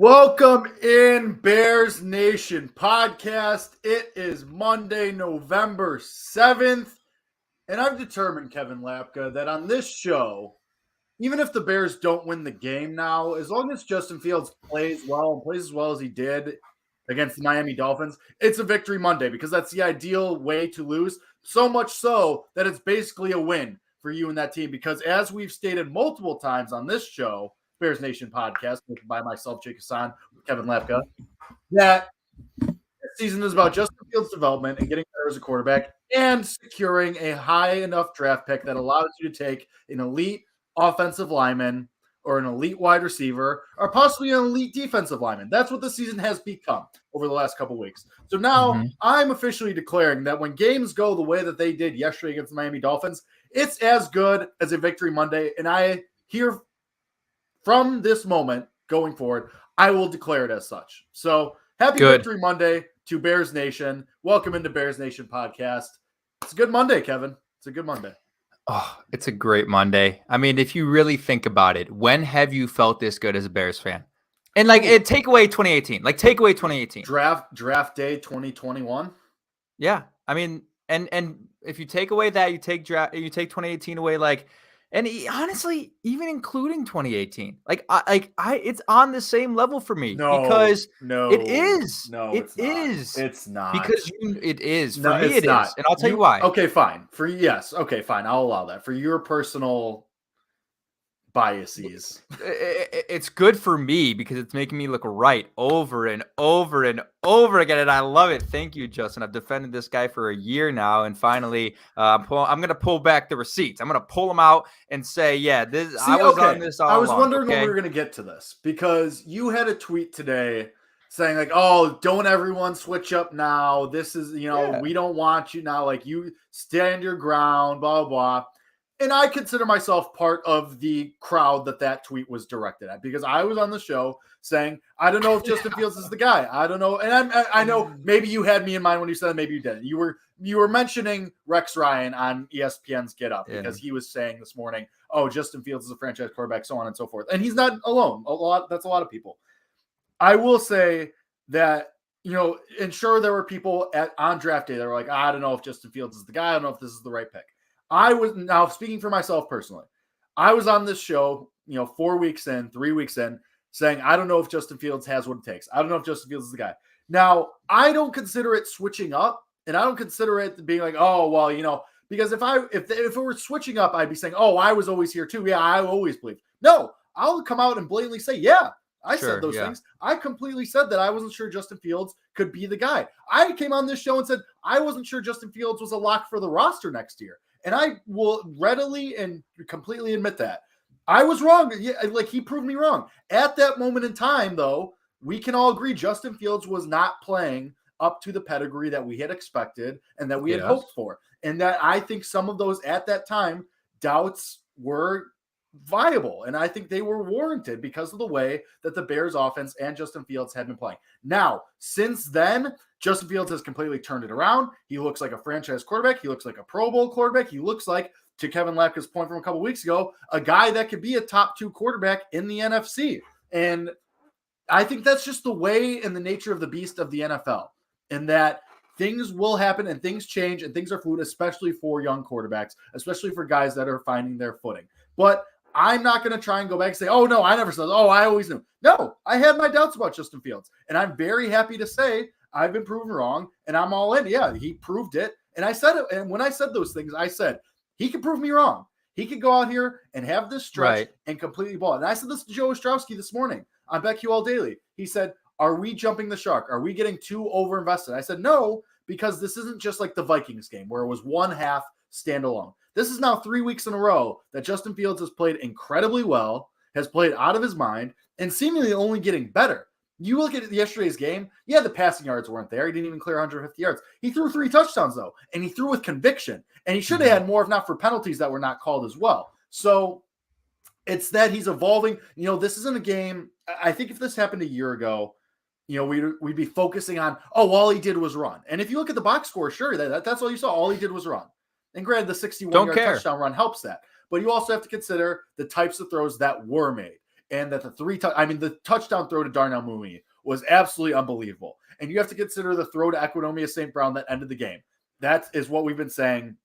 Welcome in Bears Nation podcast. It is Monday, November 7th, and I've determined, Kevin Lapka, that on this show, even if the Bears don't win the game now, as long as Justin Fields plays well and plays as well as he did against the Miami Dolphins, it's a victory Monday because that's the ideal way to lose. So much so that it's basically a win for you and that team because as we've stated multiple times on this show, Bears Nation podcast, by myself, Jake Hassan, Kevin Lapka, that this season is about Justin Fields' development and getting better as a quarterback and securing a high enough draft pick that allows you to take an elite offensive lineman or an elite wide receiver or possibly an elite defensive lineman. That's what the season has become over the last couple weeks. So now I'm officially declaring that when games go the way that they did yesterday against the Miami Dolphins, it's as good as a victory Monday. And I hear from this moment going forward, I will declare it as such. So happy Victory Monday to Bears Nation. Welcome into Bears Nation podcast. It's a good Monday, Kevin. It's a good Monday. Oh, it's a great Monday. I mean, if you really think about it, when have you felt this good as a Bears fan? And take away 2018. Take away 2018. Draft day 2021. Yeah. I mean, and if you take away that, you take 2018 away, and honestly, even including 2018, it's on the same level for me. It is. It's not because it is for me. It is, and I'll tell you why. Okay, fine. Okay, fine. I'll allow that for your personal biases. It's good for me because it's making me look right over and over and over again, and I love it. Thank you, Justin. I've defended this guy for a year now, and finally, I'm going to pull back the receipts. I'm going to pull them out and say, yeah, I was on this all along. I was wondering when we were going to get to this because you had a tweet today saying oh, don't everyone switch up now. This is, we don't want you now. You stand your ground, blah, blah, blah. And I consider myself part of the crowd that tweet was directed at because I was on the show saying, I don't know if Justin Fields is the guy. I don't know. And I know maybe you had me in mind when you said it, maybe you didn't. You were mentioning Rex Ryan on ESPN's Get Up because he was saying this morning, oh, Justin Fields is a franchise quarterback, so on and so forth. And he's not alone. That's a lot of people. I will say that, and sure there were people on draft day that were like, I don't know if Justin Fields is the guy. I don't know if this is the right pick. I was now speaking for myself personally. I was on this show, 4 weeks in, 3 weeks in, saying, I don't know if Justin Fields has what it takes. I don't know if Justin Fields is the guy. Now, I don't consider it switching up, and I don't consider it being because if it were switching up, I'd be saying, oh, I was always here too. Yeah, I always believed. No, I'll come out and blatantly say, yeah, I said those things. I completely said that I wasn't sure Justin Fields could be the guy. I came on this show and said I wasn't sure Justin Fields was a lock for the roster next year. And I will readily and completely admit that. I was wrong. Yeah, he proved me wrong. At that moment in time, though, we can all agree Justin Fields was not playing up to the pedigree that we had expected and that we had hoped for. And that I think some of those at that time doubts were viable. And I think they were warranted because of the way that the Bears offense and Justin Fields had been playing. Now, since then, Justin Fields has completely turned it around. He looks like a franchise quarterback. He looks like a Pro Bowl quarterback. He looks like, to Kevin Lapka's point from a couple weeks ago, a guy that could be a top 2 quarterback in the NFC. And I think that's just the way and the nature of the beast of the NFL, and that things will happen and things change and things are fluid, especially for young quarterbacks, especially for guys that are finding their footing. But I'm not going to try and go back and say, oh, no, I never said, oh, I always knew. No, I had my doubts about Justin Fields. And I'm very happy to say I've been proven wrong and I'm all in. Yeah, he proved it. And I said it. And when I said those things, I said, he could prove me wrong. He could go out here and have this stretch and completely ball. And I said this to Joe Ostrowski this morning on BetQL Daily. He said, are we jumping the shark? Are we getting too overinvested? I said, no, because this isn't just like the Vikings game where it was one half standalone. This is now 3 weeks in a row that Justin Fields has played incredibly well, has played out of his mind, and seemingly only getting better. You look at yesterday's game, the passing yards weren't there. He didn't even clear 150 yards. He threw 3 touchdowns, though, and he threw with conviction. And he should have had more if not for penalties that were not called as well. So it's that he's evolving. This isn't a game. I think if this happened a year ago, we'd be focusing on, all he did was run. And if you look at the box score, sure, that's all you saw. All he did was run. And granted, the 61-yard touchdown run helps that. But you also have to consider the types of throws that were made. and that the touchdown throw to Darnell Mooney was absolutely unbelievable. And you have to consider the throw to Equinomius St. Brown that ended the game. That is what we've been saying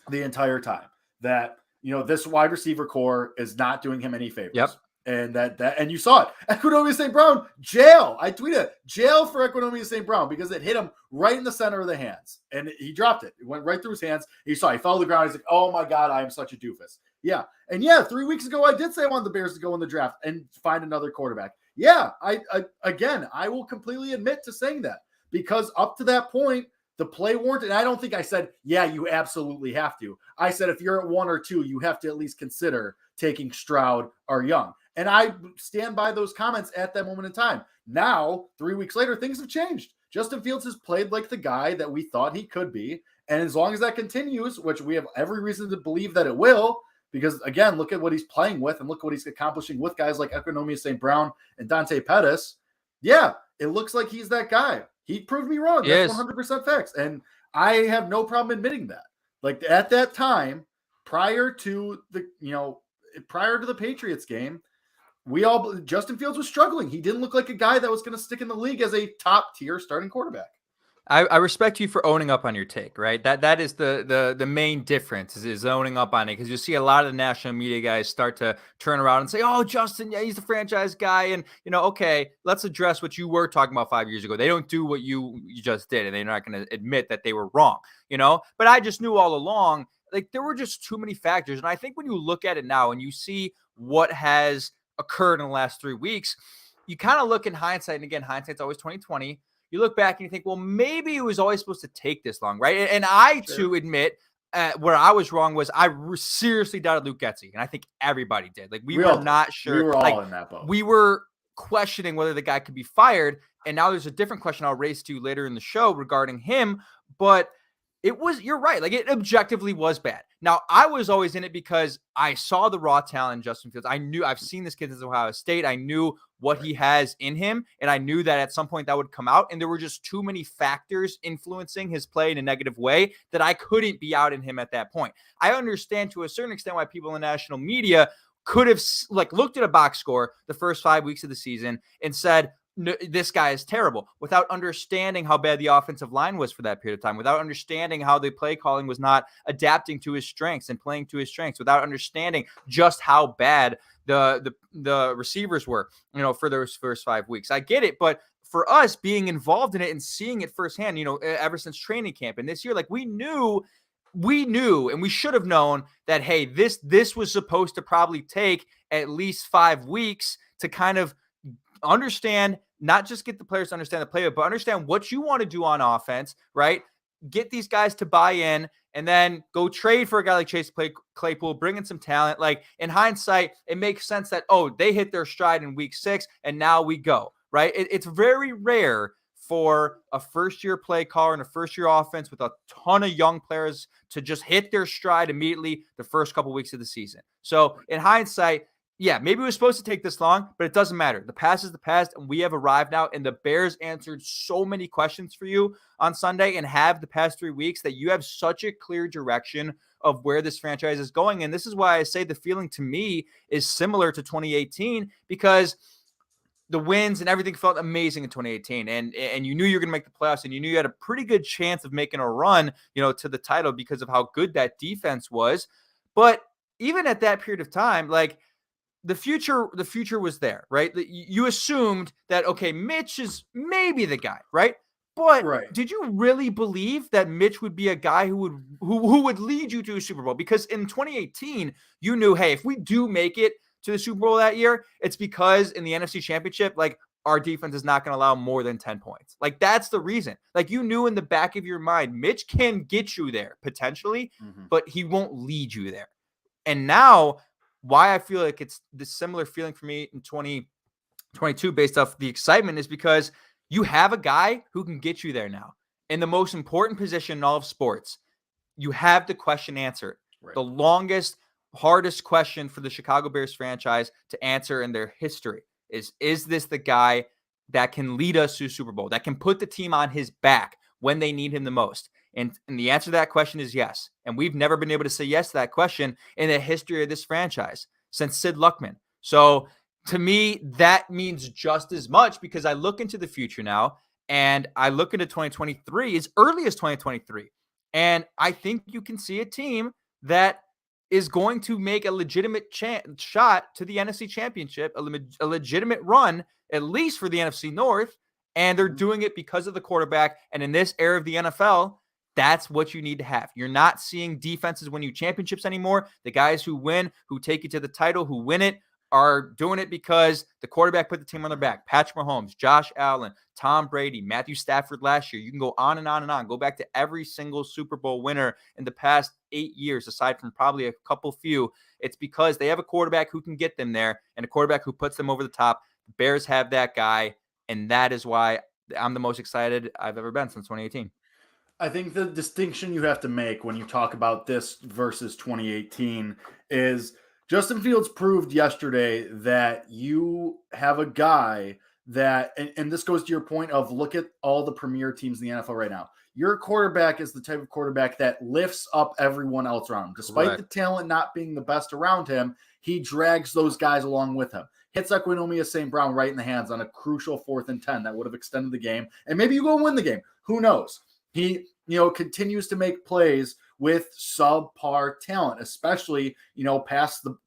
the entire time, that, this wide receiver core is not doing him any favors. Yep. And you saw it. Equinomius St. Brown, jail. I tweeted jail for Equinomius St. Brown because it hit him right in the center of the hands. And he dropped it. It went right through his hands. He fell to the ground. He's like, oh my God, I am such a doofus. Yeah. And 3 weeks ago, I did say I wanted the Bears to go in the draft and find another quarterback. Yeah. I will completely admit to saying that, because up to that point, the play warranted. I don't think I said, yeah, you absolutely have to. I said, if you're at 1 or 2, you have to at least consider taking Stroud or Young. And I stand by those comments at that moment in time. Now, 3 weeks later, things have changed. Justin Fields has played like the guy that we thought he could be. And as long as that continues, which we have every reason to believe that it will, because, again, look at what he's playing with and look what he's accomplishing with guys like Equinomius St. Brown and Dante Pettis. Yeah, it looks like he's that guy. He proved me wrong. That's 100% facts. And I have no problem admitting that. Like, at that time, prior to the Patriots game, Justin Fields was struggling. He didn't look like a guy that was going to stick in the league as a top tier starting quarterback. I respect you for owning up on your take, right? That is the main difference is owning up on it, because you see a lot of the national media guys start to turn around and say, oh, Justin, yeah, he's the franchise guy. And, okay, let's address what you were talking about 5 years ago. They don't do what you just did, and they're not going to admit that they were wrong, But I just knew all along, like, there were just too many factors. And I think when you look at it now and you see what has occurred in the last 3 weeks, you kind of look in hindsight, and again, hindsight's always 2020. You look back and you think, well, maybe it was always supposed to take this long, right? And I, too, admit where I was wrong was I seriously doubted Luke Getsy, and I think everybody did. Like, we were not sure. We were all in that boat. We were questioning whether the guy could be fired, and now there's a different question I'll raise to you later in the show regarding him, but you're right. Like, it objectively was bad. Now, I was always in it because I saw the raw talent in Justin Fields. I've seen this kid at Ohio State. I knew what he has in him, and I knew that at some point that would come out, and there were just too many factors influencing his play in a negative way that I couldn't be out in him at that point. I understand to a certain extent why people in the national media could have looked at a box score the first 5 weeks of the season and said, no, this guy is terrible, without understanding how bad the offensive line was for that period of time, without understanding how the play calling was not adapting to his strengths and playing to his strengths, without understanding just how bad the receivers were, for those first 5 weeks. I get it, but for us being involved in it and seeing it firsthand, ever since training camp and this year, like, we knew, and we should have known that, hey, this was supposed to probably take at least 5 weeks to kind of understand, not just get the players to understand the play, but understand what you want to do on offense, right? Get these guys to buy in, and then go trade for a guy like Chase Claypool, bring in some talent. Like, in hindsight, it makes sense that, they hit their stride in week 6 and now we go, right? It's very rare for a first-year play caller and a first-year offense with a ton of young players to just hit their stride immediately the first couple weeks of the season. So in hindsight, yeah, maybe it was supposed to take this long, but it doesn't matter. The past is the past, and we have arrived now, and the Bears answered so many questions for you on Sunday and have the past 3 weeks that you have such a clear direction of where this franchise is going. And this is why I say the feeling to me is similar to 2018, because the wins and everything felt amazing in 2018. And you knew you were going to make the playoffs, and you knew you had a pretty good chance of making a run, to the title because of how good that defense was. But even at that period of time, like, the future was there, right? You assumed that, okay, Mitch is maybe the guy, right? But Did you really believe that Mitch would be a guy who would lead you to a Super Bowl? Because in 2018, you knew, hey, if we do make it to the Super Bowl that year, it's because in the NFC Championship, like, our defense is not going to allow more than 10 points. Like, that's the reason. Like, you knew in the back of your mind, Mitch can get you there potentially, but he won't lead you there. And now, why I feel like it's the similar feeling for me in 2022 based off the excitement is because you have a guy who can get you there now. In the most important position in all of sports, you have the question answered. Right. The longest, hardest question for the Chicago Bears franchise to answer in their history is this the guy that can lead us to Super Bowl, that can put the team on his back when they need him the most? And the answer to that question is yes. And we've never been able to say yes to that question in the history of this franchise since Sid Luckman. So to me, that means just as much because I look into the future now and I look into 2023, as early as 2023. And I think you can see a team that is going to make a legitimate shot to the NFC Championship, a legitimate run, at least for the NFC North. And they're doing it because of the quarterback. And in this era of the NFL, that's what you need to have. You're not seeing defenses win you championships anymore. The guys who win, who take you to the title, who win it, are doing it because the quarterback put the team on their back. Patrick Mahomes, Josh Allen, Tom Brady, Matthew Stafford last year. You can go on and on and on. Go back to every single Super Bowl winner in the past 8 years, aside from probably a couple few. It's because they have a quarterback who can get them there and a quarterback who puts them over the top. The Bears have that guy, and that is why I'm the most excited I've ever been since 2018. I think the distinction you have to make when you talk about this versus 2018 is Justin Fields proved yesterday that you have a guy that, and this goes to your point of look at all the premier teams in the NFL right now. Your quarterback is the type of quarterback that lifts up everyone else around him. Despite the talent not being the best around him, he drags those guys along with him. Hits Equanimeous St. Brown right in the hands on a crucial 4th and 10 that would have extended the game. And maybe you go win the game. Who knows? He, continues to make plays with subpar talent, especially, past the,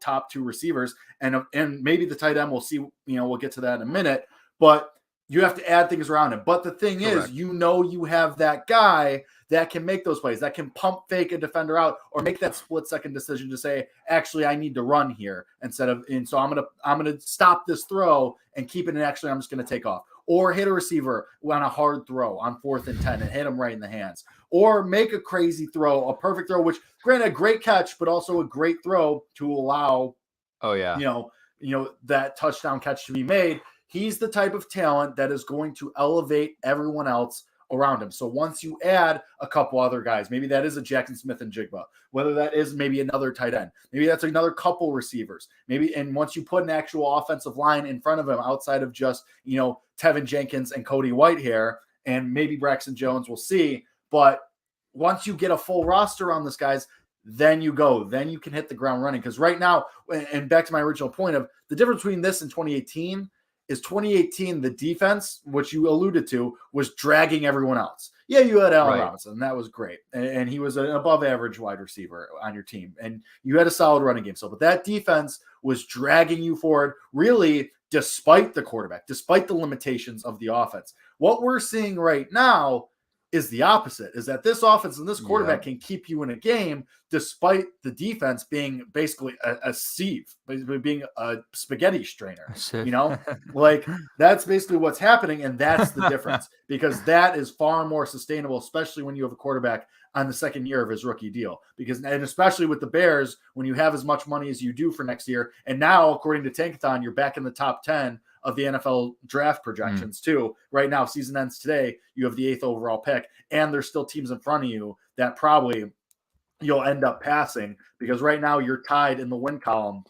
top 2 receivers and maybe the tight end. We'll see, we'll get to that in a minute, but you have to add things around him. But the thing is, you have that guy that can make those plays, that can pump fake a defender out or make that split second decision to say, actually, I need to run here instead of, and so I'm going to stop this throw and keep it. And actually, I'm just going to take off. Or hit a receiver on a hard throw on 4th and 10 and hit him right in the hands. Or make a crazy throw, a perfect throw, which granted a great catch, but also a great throw to allow, that touchdown catch to be made. He's the type of talent that is going to elevate everyone else around him. So once you add a couple other guys, maybe that is a Jackson Smith and Jigba, whether that is maybe another tight end, maybe that's another couple receivers, and once you put an actual offensive line in front of him outside of just, Tevin Jenkins and Cody Whitehair and maybe Braxton Jones, we'll see. But once you get a full roster on this, guys, then you can hit the ground running. Because right now, and back to my original point of the difference between this and 2018 is 2018, the defense, which you alluded to, was dragging everyone else. Yeah, you had Allen Robinson, and that was great. And he was an above average wide receiver on your team. And you had a solid running game. But that defense was dragging you forward, really, despite the quarterback, despite the limitations of the offense. What we're seeing right now is the opposite, is that this offense and this quarterback can keep you in a game despite the defense being basically a sieve, basically being a spaghetti strainer, like that's basically what's happening. And that's the difference, because that is far more sustainable, especially when you have a quarterback on the second year of his rookie deal, and especially with the Bears, when you have as much money as you do for next year. And now, according to Tankathon, you're back in the top 10 of the NFL draft projections too. Right now, season ends today. You have the 8th overall pick, and there's still teams in front of you that probably you'll end up passing, because right now you're tied in the win column.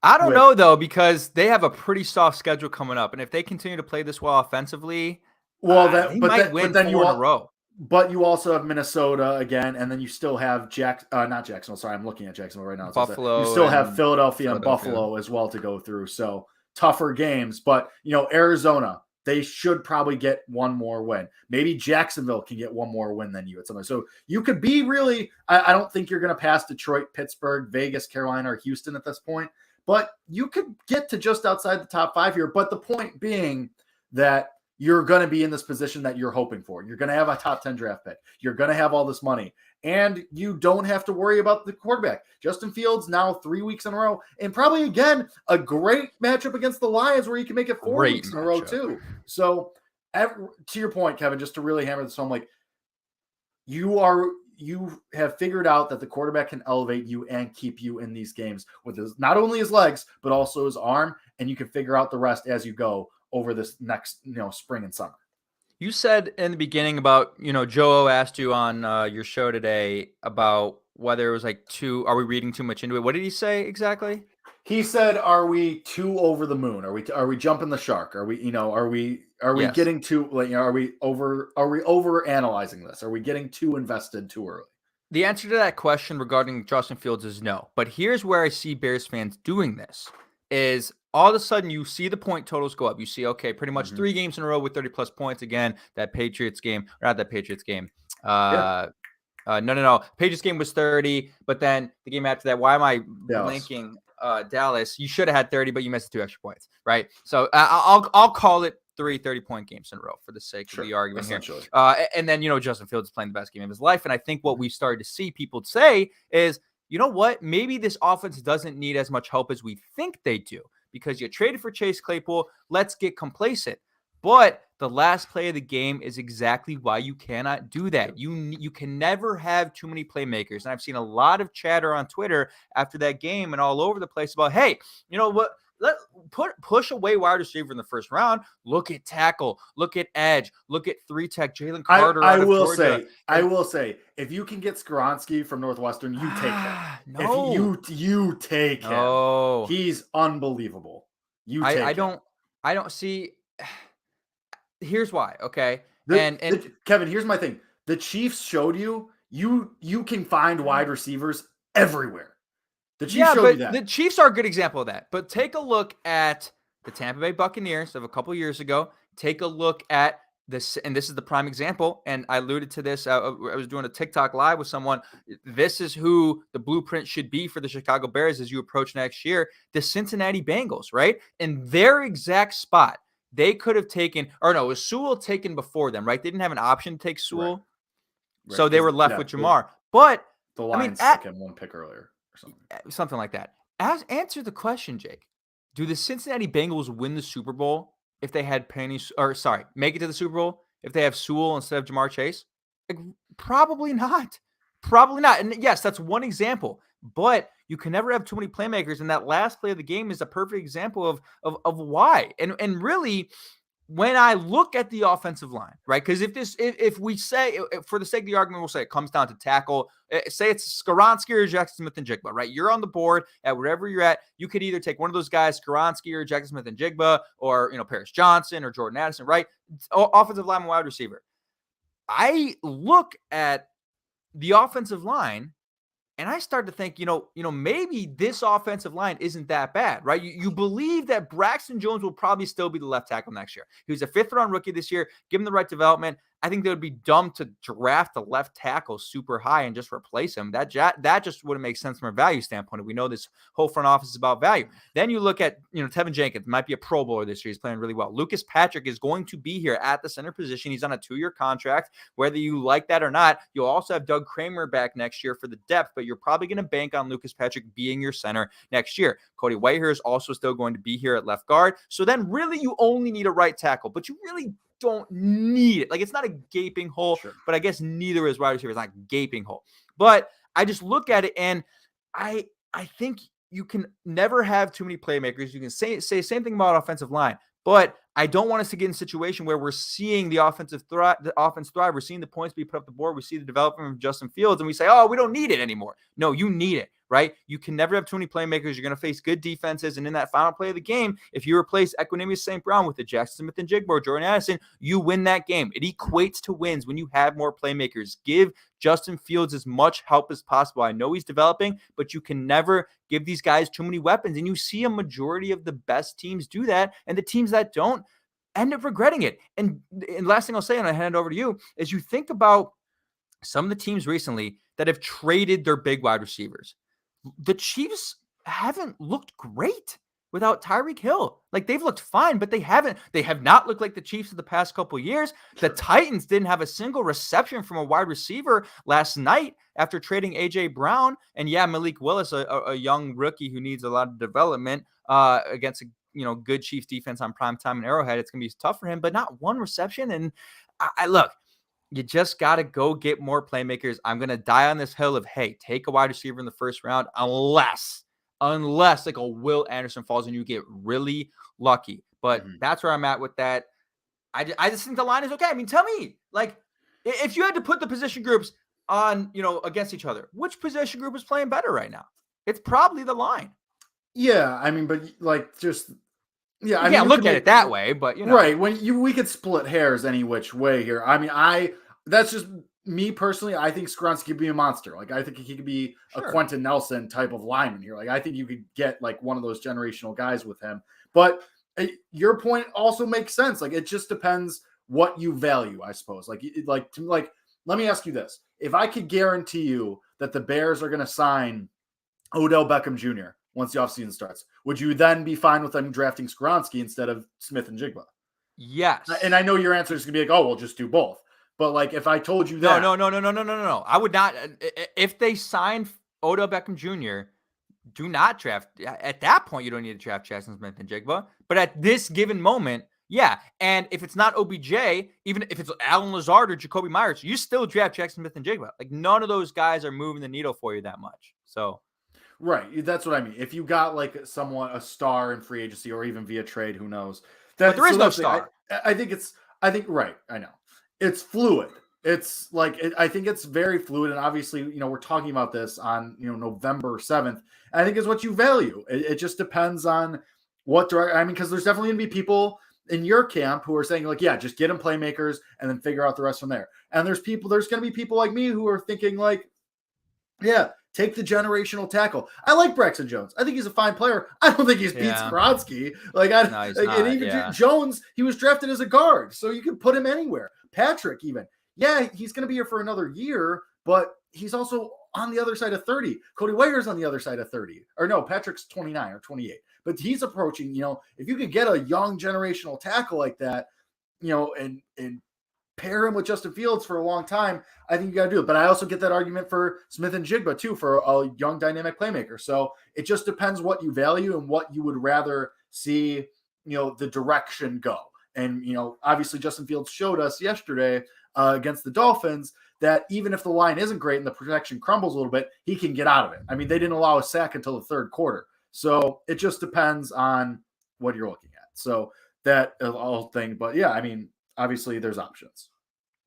I don't know though, because they have a pretty soft schedule coming up, and if they continue to play this well offensively, they might win 4 in a row. But you also have Minnesota again, and then you still have not Jacksonville. Sorry, I'm looking at Jacksonville right now. Buffalo. You still have Philadelphia and Buffalo as well to go through. So tougher games, but Arizona, they should probably get one more win. Maybe Jacksonville can get one more win than you at something. So you could be really, I don't think you're going to pass Detroit, Pittsburgh, Vegas, Carolina, or Houston at this point, but you could get to just outside the top 5 here. But the point being that you're going to be in this position that you're hoping for. You're going to have a top 10 draft pick. You're going to have all this money, and you don't have to worry about the quarterback. Justin Fields now 3 weeks in a row, and probably again a great matchup against the Lions where you can make it 4 weeks in a row too. So to your point, Kevin, just to really hammer this home, like you have figured out that the quarterback can elevate you and keep you in these games with not only his legs, but also his arm, and you can figure out the rest as you go over this next, spring and summer. You said in the beginning about, Joe asked you on your show today about whether it was are we reading too much into it? What did he say exactly? He said, are we too over the moon? Are we jumping the shark? Are we, are we getting too, are we over analyzing this? Are we getting too invested too early? The answer to that question regarding Justin Fields is no. But here's where I see Bears fans doing this is all of a sudden you see the point totals go up. You see, okay, pretty much 3 games in a row with 30+ points. Again, that Patriots game, or not that Patriots game. No. Patriots game was 30, but then the game after that, why am I blanking? Dallas, you should have had 30, but you missed 2 extra points, right? So I'll call it 3 30-point games in a row for the sake of the argument here. And then, Justin Fields is playing the best game of his life. And I think what we've started to see people say is, you know what? Maybe this offense doesn't need as much help as we think they do because you traded for Chase Claypool. Let's get complacent. But the last play of the game is exactly why you cannot do that. You can never have too many playmakers. And I've seen a lot of chatter on Twitter after that game and all over the place about, hey, you know what? Push away wide receiver in the first round. Look at tackle. Look at edge. Look at 3-tech Jalen Carter. I will say, if you can get Skoronski from Northwestern, you take him. No, you take him. No. He's unbelievable. I don't see. Here's why. Okay, Kevin, here's my thing. The Chiefs showed you can find wide receivers everywhere. The Chiefs showed you that. The Chiefs are a good example of that. But take a look at the Tampa Bay Buccaneers of a couple years ago. Take a look at this, and this is the prime example. And I alluded to this. I was doing a TikTok live with someone. This is who the blueprint should be for the Chicago Bears as you approach next year. The Cincinnati Bengals, right? In their exact spot, they could have taken, or no, was Sewell taken before them, right? They didn't have an option to take Sewell. Right. So they were left with Jamar. But the Lions took him 1 pick earlier. Something like that. Answer the question, Jake. Do the Cincinnati Bengals win the Super Bowl if they had make it to the Super Bowl if they have Sewell instead of Jamar Chase? Probably not. Probably not. And yes, that's one example. But you can never have too many playmakers. And that last play of the game is a perfect example of why. And really, when I look at the offensive line, right? Because if we say, for the sake of the argument, we'll say it comes down to tackle. Say it's Skoronski or Jackson Smith-Njigba, right? You're on the board at wherever you're at. You could either take one of those guys, Skoronski or Jackson Smith-Njigba, or Paris Johnson or Jordan Addison, right? Offensive line and wide receiver. I look at the offensive line and I start to think, maybe this offensive line isn't that bad, right? You believe that Braxton Jones will probably still be the left tackle next year. He was a 5th-round rookie this year. Give him the right development. I think they would be dumb to draft a left tackle super high and just replace him. That just wouldn't make sense from a value standpoint. We know this whole front office is about value. Then you look at, Tevin Jenkins might be a Pro Bowler this year. He's playing really well. Lucas Patrick is going to be here at the center position. He's on a 2-year contract. Whether you like that or not, you'll also have Doug Kramer back next year for the depth, but you're probably going to bank on Lucas Patrick being your center next year. Cody Whitehair is also still going to be here at left guard. So then really you only need a right tackle, but you really don't need it. Like, it's not a gaping hole, but I guess neither is wide receiver. It's not a gaping hole. But I just look at it and I think you can never have too many playmakers. You can say the same thing about offensive line, but I don't want us to get in a situation where we're seeing the offense thrive. We're seeing the points be put up the board. We see the development of Justin Fields, and we say, oh, we don't need it anymore. No, you need it, right? You can never have too many playmakers. You're going to face good defenses, and in that final play of the game, if you replace Equanimeous St. Brown with the Jackson Smith-Njigba or Jordan Addison, you win that game. It equates to wins when you have more playmakers. Give Justin Fields as much help as possible. I know he's developing, but you can never give these guys too many weapons, and you see a majority of the best teams do that, and the teams that don't end up regretting it. And last thing I'll say, and I hand it over to you, is you think about some of the teams recently that have traded their big wide receivers. The Chiefs haven't looked great without Tyreek Hill. Like, they've looked fine, but they have not looked like the Chiefs of the past couple of years. The Titans didn't have a single reception from a wide receiver last night after trading AJ Brown. And yeah, Malik Willis, a young rookie who needs a lot of development against a good Chiefs defense on primetime and Arrowhead. It's going to be tough for him, but not one reception. And I look, you just got to go get more playmakers. I'm going to die on this hill of, hey, take a wide receiver in the first round, unless like a Will Anderson falls and you get really lucky. But that's where I'm at with that. I just think the line is okay. I mean, tell me, like, if you had to put the position groups on, against each other, which position group is playing better right now? It's probably the line. Yeah, I mean, but like, just I can't look at it that way, but right, when we could split hairs any which way here. I mean, that's just me personally, I think Skoronski could be a monster. Like, I think he could be a Quentin Nelson type of lineman here. Like, I think you could get like one of those generational guys with him. But your point also makes sense. Like, it just depends what you value, I suppose. Like, let me ask you this. If I could guarantee you that the Bears are going to sign Odell Beckham Jr. once the offseason starts, would you then be fine with them drafting Skoronski instead of Smith-Njigba? Yes. And I know your answer is going to be like, oh, we'll just do both. But like, if I told you that, no. I would not. If they sign Odell Beckham Jr., do not draft. At that point, you don't need to draft Jackson Smith-Njigba. But at this given moment, yeah. And if it's not OBJ, even if it's Allen Lazard or Jacoby Myers, you still draft Jackson Smith-Njigba. Like, none of those guys are moving the needle for you that much. So, right. That's what I mean. If you got like a star in free agency or even via trade, who knows? But there is no star. I think right. I know. It's fluid. It's like, I think it's very fluid. And obviously, we're talking about this on, November 7th. I think is what you value. It just depends on what direct. I mean, because there's definitely going to be people in your camp who are saying like, yeah, just get them playmakers and then figure out the rest from there. And there's going to be people like me who are thinking like, yeah, take the generational tackle. I like Braxton Jones. I think he's a fine player. I don't think he's Pete Skoronski. Jones, he was drafted as a guard, so you can put him anywhere. Patrick, even. Yeah, he's going to be here for another year, but he's also on the other side of 30. Cody Whitehair's on the other side of 30. Or no, Patrick's 29 or 28. But he's approaching, if you could get a young generational tackle like that, and pair him with Justin Fields for a long time, I think you got to do it. But I also get that argument for Smith-Njigba too, for a young dynamic playmaker. So it just depends what you value and what you would rather see, the direction go. And, obviously Justin Fields showed us yesterday against the Dolphins that even if the line isn't great and the protection crumbles a little bit, he can get out of it. I mean, they didn't allow a sack until the third quarter. So it just depends on what you're looking at. So that whole thing. But yeah, I mean, obviously there's options.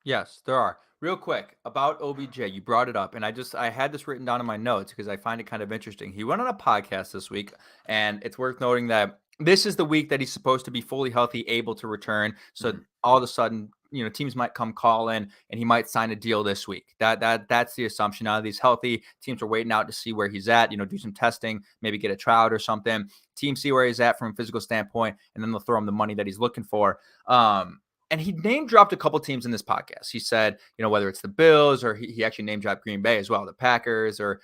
Yes, there are. Real quick about OBJ, you brought it up, and I had this written down in my notes because I find it kind of interesting. He went on a podcast this week, and it's worth noting that this is the week that he's supposed to be fully healthy, able to return. So all of a sudden, teams might come call in, and he might sign a deal this week. That's the assumption. Now that he's healthy, teams are waiting out to see where he's at. Do some testing, maybe get a tryout or something. Teams see where he's at from a physical standpoint, and then they'll throw him the money that he's looking for. And he name dropped a couple teams in this podcast. He said, whether it's the Bills or he actually name dropped Green Bay as well, the Packers or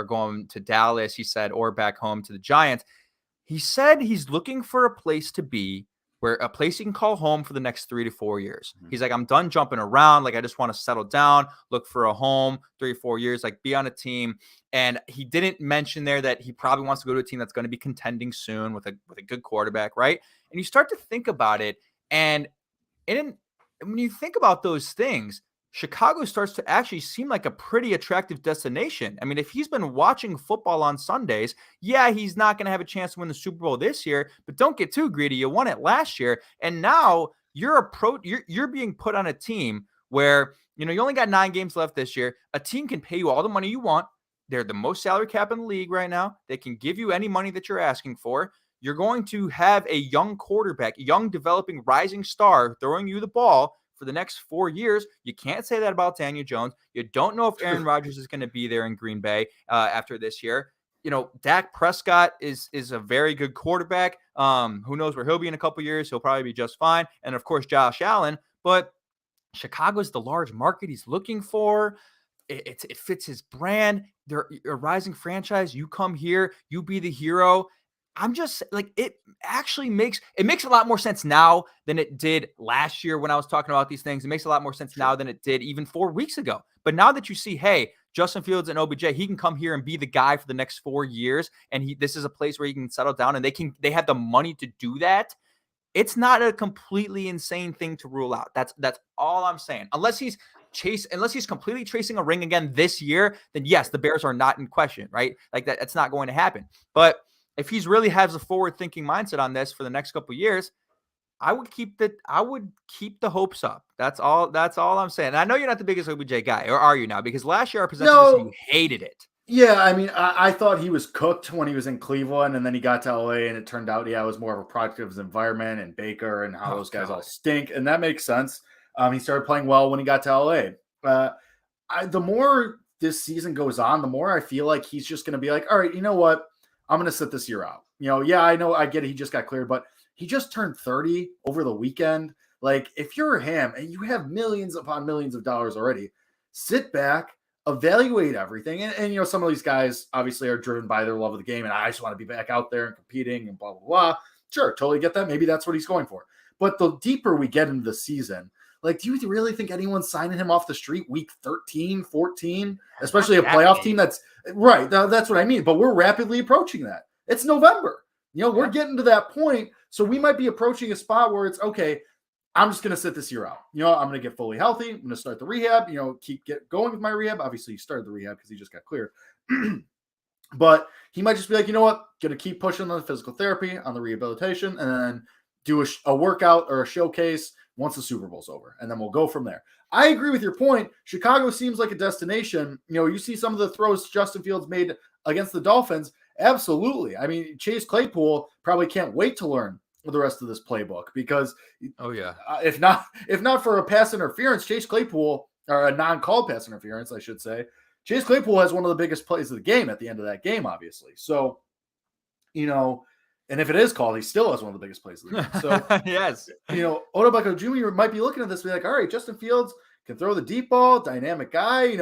going to Dallas, he said, or back home to the Giants. He said he's looking for a place to be where a place he can call home for the next 3 to 4 years. He's like, I'm done jumping around. Like, I just want to settle down, look for a home, 3 or 4 years, like be on a team. And he didn't mention there that he probably wants to go to a team that's going to be contending soon with a good quarterback, right? And you start to think about it, and when you think about those things, Chicago starts to actually seem like a pretty attractive destination. I mean, if he's been watching football on Sundays, yeah, he's not going to have a chance to win the Super Bowl this year, but don't get too greedy. You won it last year, and now you're being put on a team where, you only got 9 games left this year. A team can pay you all the money you want. They're the most salary cap in the league right now. They can give you any money that you're asking for. You're going to have a young quarterback, young developing rising star throwing you the ball for the next 4 years. You can't say that about Daniel Jones. You don't know if Aaron Rodgers is going to be there in Green Bay after this year. Dak Prescott is a very good quarterback. Who knows where he'll be in a couple years? He'll probably be just fine. And of course, Josh Allen. But Chicago's the large market he's looking for. It fits his brand. They're a rising franchise. You come here, you be the hero. I'm just like, it makes a lot more sense now than it did last year when I was talking about these things. It makes a lot more sense now than it did even 4 weeks ago. But now that you see, hey, Justin Fields and OBJ, he can come here and be the guy for the next 4 years. And this is a place where he can settle down and they have the money to do that. It's not a completely insane thing to rule out. That's all I'm saying. Unless he's completely chasing a ring again this year, then yes, the Bears are not in question, right? Like that's not going to happen. But if he's really has a forward-thinking mindset on this for the next couple of years, I would keep the hopes up. That's all I'm saying. And I know you're not the biggest OBJ guy, or are you now? Because last year I presented this and you hated it. Yeah, I mean, I thought he was cooked when he was in Cleveland, and then he got to LA, and it turned out, it was more of a product of his environment and Baker and how those guys all stink, and that makes sense. He started playing well when he got to LA. The more this season goes on, the more I feel like he's just going to be like, all right, you know what? I'm going to sit this year out. Yeah, I know, I get it. He just got cleared, but he just turned 30 over the weekend. Like, if you're him and you have millions upon millions of dollars already, sit back, evaluate everything. And some of these guys obviously are driven by their love of the game. And I just want to be back out there and competing and blah, blah, blah. Sure, totally get that. Maybe that's what he's going for. But the deeper we get into the season, like, do you really think anyone's signing him off the street week 13, 14, especially a playoff team? That's right. That's what I mean. But we're rapidly approaching that. It's November. We're getting to that point. So we might be approaching a spot where it's, okay, I'm just going to sit this year out. I'm going to get fully healthy. I'm going to start the rehab, get going with my rehab. Obviously, he started the rehab because he just got cleared. But he might just be like, you know what, going to keep pushing on the physical therapy, on the rehabilitation, and then do a workout or a showcase once the Super Bowl's over, and then we'll go from there. I agree with your point. Chicago seems like a destination. You see some of the throws Justin Fields made against the Dolphins. Absolutely. I mean, Chase Claypool probably can't wait to learn the rest of this playbook because, if not for a pass interference, Chase Claypool, or a non-called pass interference, I should say, Chase Claypool has one of the biggest plays of the game at the end of that game, obviously. So, and if it is called, he still has one of the biggest plays of the game. So, yes. Odell Beckham Jr. might be looking at this and be like, all right, Justin Fields can throw the deep ball, dynamic guy.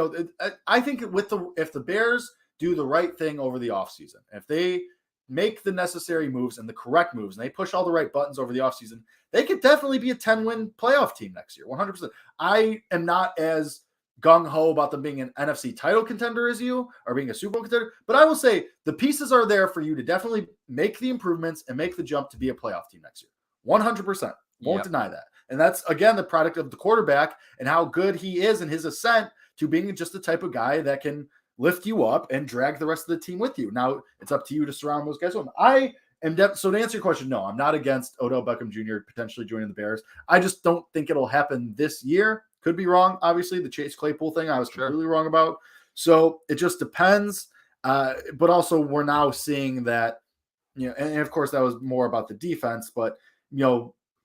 I think if the Bears do the right thing over the offseason, if they make the necessary moves and the correct moves, and they push all the right buttons over the offseason, they could definitely be a 10-win playoff team next year, 100%. I am not as gung-ho about them being an NFC title contender as you, or being a Super Bowl contender, but I will say the pieces are there for you to definitely make the improvements and make the jump to be a playoff team next year. 100%. Won't deny that. And that's, again, the product of the quarterback and how good he is in his ascent to being just the type of guy that can lift you up and drag the rest of the team with you. Now, it's up to you to surround those guys with him. So to answer your question, no, I'm not against Odell Beckham Jr. potentially joining the Bears. I just don't think it'll happen this year. Could be wrong. Obviously, the Chase Claypool thing, I was completely wrong about. So it just depends. But also, we're now seeing that, and of course, that was more about the defense, but,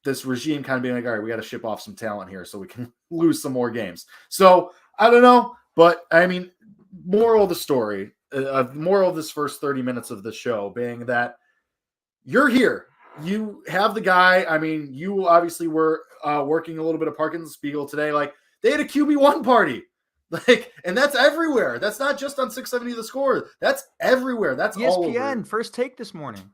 this regime kind of being like, all right, we got to ship off some talent here so we can lose some more games. So I don't know. But I mean, moral of the story, moral of this first 30 minutes of the show being that you're here. You have the guy. I mean, you obviously were working a little bit of Parkins Spiegel today. Like, they had a QB1 party. And that's everywhere. That's not just on 670 The Score. That's everywhere. That's ESPN, all over. First Take this morning.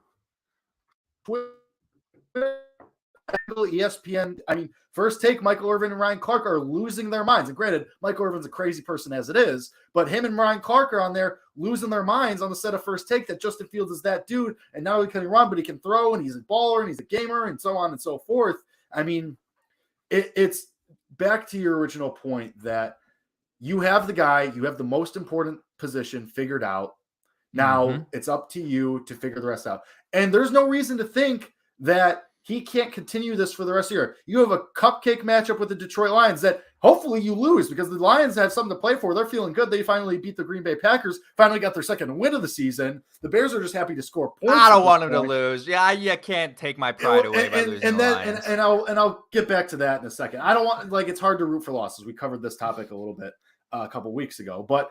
ESPN. I mean, First Take, Michael Irvin and Ryan Clark are losing their minds. And granted, Michael Irvin's a crazy person as it is, but him and Ryan Clark are on there losing their minds on the set of First Take that Justin Fields is that dude. And not only can he run, but he can throw, and he's a baller, and he's a gamer, and so on and so forth. I mean, it's back to your original point that you have the guy, you have the most important position figured out. Now it's up to you to figure the rest out. And there's no reason to think that he can't continue this for the rest of the year. You have a cupcake matchup with the Detroit Lions that hopefully you lose because the Lions have something to play for. They're feeling good. They finally beat the Green Bay Packers, finally got their second win of the season. The Bears are just happy to score points. I don't want them to lose. Yeah, you can't take my pride away by losing the Lions. And I'll get back to that in a second. I don't want, it's hard to root for losses. We covered this topic a little bit a couple weeks ago. But,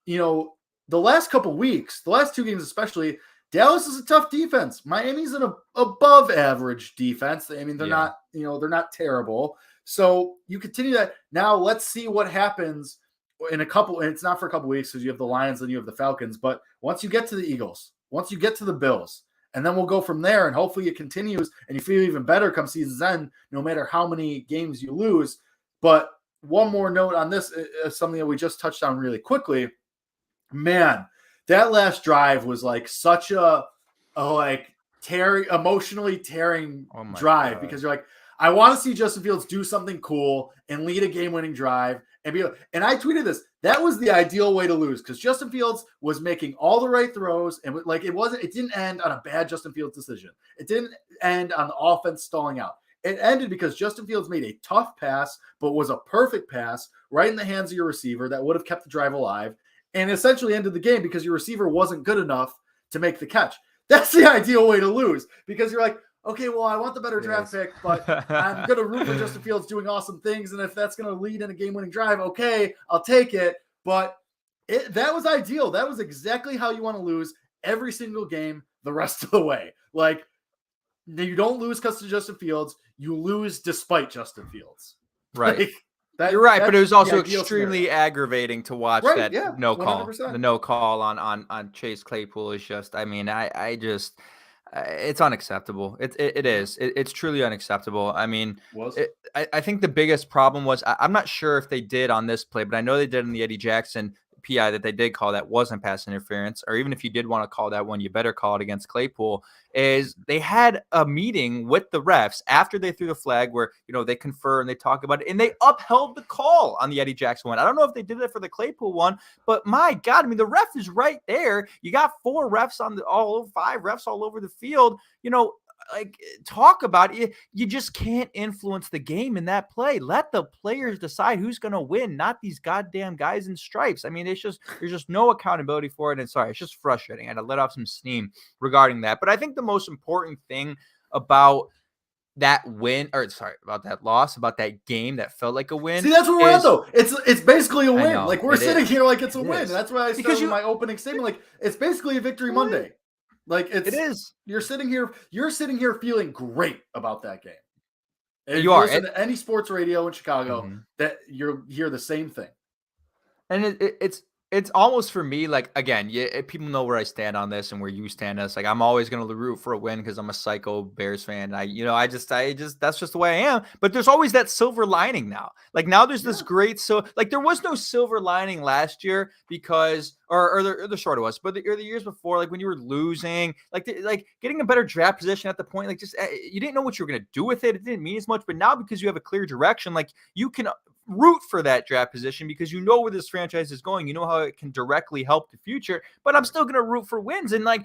the last couple weeks, the last two games especially, Dallas is a tough defense. Miami's an above average defense. I mean, they're not, they're not terrible. So you continue that. Now let's see what happens in a couple, and it's not for a couple weeks because you have the Lions and you have the Falcons. But once you get to the Eagles, once you get to the Bills, and then we'll go from there. And hopefully it continues and you feel even better come season's end, no matter how many games you lose. But one more note on this is something that we just touched on really quickly. Man, that last drive was like such a emotionally tearing drive because you're like, I want to see Justin Fields do something cool and lead a game-winning drive and I tweeted this. That was the ideal way to lose because Justin Fields was making all the right throws and it didn't end on a bad Justin Fields decision. It didn't end on the offense stalling out. It ended because Justin Fields made a tough pass, but was a perfect pass right in the hands of your receiver that would have kept the drive alive. And essentially ended the game because your receiver wasn't good enough to make the catch. That's the ideal way to lose because you're like, okay, well, I want the better draft pick, but I'm going to root for Justin Fields doing awesome things. And if that's going to lead in a game-winning drive, okay, I'll take it. But that was ideal. That was exactly how you want to lose every single game the rest of the way. Like, you don't lose because of Justin Fields. You lose despite Justin Fields. Right. Like, you're right, but it was also extremely aggravating to watch that no call. 100%. The no call on Chase Claypool is just, I mean, I just, it's unacceptable. It is. It's truly unacceptable. I mean, I think the biggest problem was, I'm not sure if they did on this play, but I know they did in the Eddie Jackson PI that they did call that wasn't pass interference, or even if you did want to call that one, you better call it against Claypool, is they had a meeting with the refs after they threw the flag where, they confer and they talk about it, and they upheld the call on the Eddie Jackson one. I don't know if they did it for the Claypool one, but my God, I mean, the ref is right there. You got 5 refs all over the field, like, talk about it. You just can't influence the game in that play. Let the players decide who's going to win, not these goddamn guys in stripes. I mean, there's just no accountability for it. And sorry, it's just frustrating. I had to let off some steam regarding that. But I think the most important thing about that win, or sorry, about that loss, about that game that felt like a win. See, that's where we're at, though. It's basically a win. Like, we're sitting here like it's a win. And that's why I started my opening statement. Like, it's basically a victory Monday. Like, it is. You're sitting here feeling great about that game. And you listen to any sports radio in Chicago, that you hear the same thing. And it's almost, for me, like, again, people know where I stand on this and where you stand on this. Like, I'm always going to root for a win because I'm a psycho Bears fan. I just that's just the way I am. But there's always that silver lining now. Like, now there's this great, like, there was no silver lining last year because, or the short it was, but the years before, like, when you were losing, like getting a better draft position at the point, like, just you didn't know what you were going to do with it. It didn't mean as much. But now, because you have a clear direction, like, you can root for that draft position because you know where this franchise is going. You know how it can directly help the future, but I'm still going to root for wins. And like,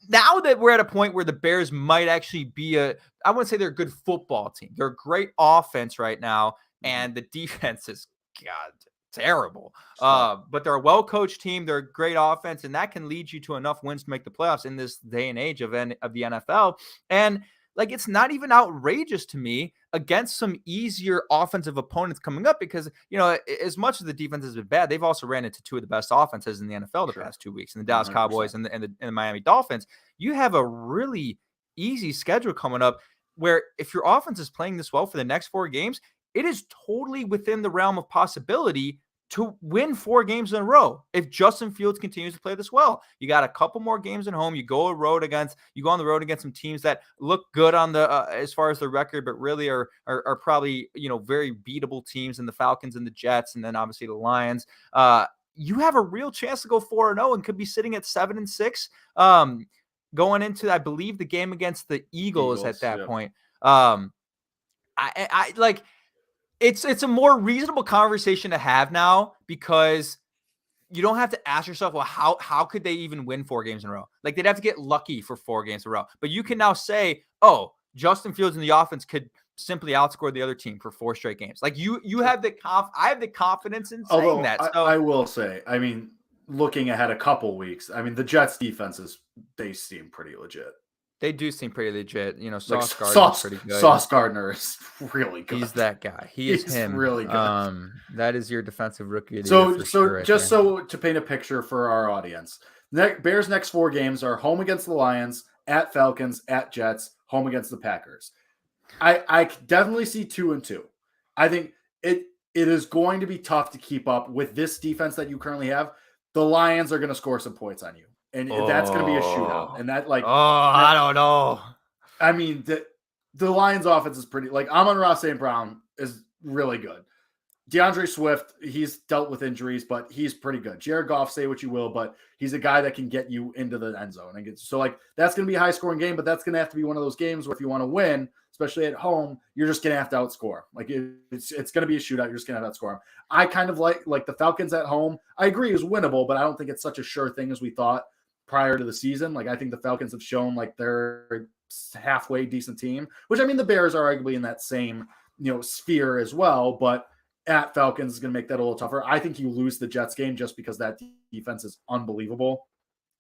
now that we're at a point where the Bears might actually be I wouldn't say they're a good football team. They're a great offense right now. And the defense is, God, terrible. But they're a well-coached team. They're a great offense, and that can lead you to enough wins to make the playoffs in this day and age of the NFL. And like, it's not even outrageous to me against some easier offensive opponents coming up because, as much as the defense has been bad, they've also ran into 2 of the best offenses in the NFL the past 2 weeks, and the Dallas 100%. Cowboys and the Miami Dolphins. You have a really easy schedule coming up where if your offense is playing this well for the next 4 games, it is totally within the realm of possibility to win 4 games in a row if Justin Fields continues to play this well. You got a couple more games at home. You go on the road against some teams that look good on the as far as the record, but really are probably very beatable teams, in the Falcons and the Jets, and then obviously the Lions. You have a real chance to go 4-0 and could be sitting at 7-6 going into, I believe, the game against the Eagles at that point. I like. It's a more reasonable conversation to have now because you don't have to ask yourself, well, how could they even win 4 games in a row? Like, they'd have to get lucky for 4 games in a row. But you can now say, oh, Justin Fields and the offense could simply outscore the other team for 4 straight games. Like, you have I have the confidence in saying that. So I will say, I mean, looking ahead a couple weeks, I mean, the Jets defenses, they seem pretty legit. They do seem pretty legit. Sauce Gardner is pretty good. Sauce Gardner is really good. He's that guy. He's him. Really good. That is your defensive rookie of the year. So sure, just so to paint a picture for our audience, Bears' next 4 games are home against the Lions, at Falcons, at Jets, home against the Packers. I definitely see 2-2. I think it is going to be tough to keep up with this defense that you currently have. The Lions are going to score some points on you. And that's going to be a shootout. And that, like, I don't know. I mean, the Lions offense is pretty, like, Amon-Ra St. Brown is really good. DeAndre Swift, he's dealt with injuries, but he's pretty good. Jared Goff, say what you will, but he's a guy that can get you into the end zone. So, like, that's going to be a high-scoring game, but that's going to have to be one of those games where if you want to win, especially at home, you're just going to have to outscore. Like, it's going to be a shootout. You're just going to have to outscore them. I kind of like the Falcons at home. I agree it was winnable, but I don't think it's such a sure thing as we thought prior to the season. Like, I think the Falcons have shown like they're a halfway decent team, which, I mean, the Bears are arguably in that same, sphere as well, but at Falcons is going to make that a little tougher. I think you lose the Jets game just because that defense is unbelievable.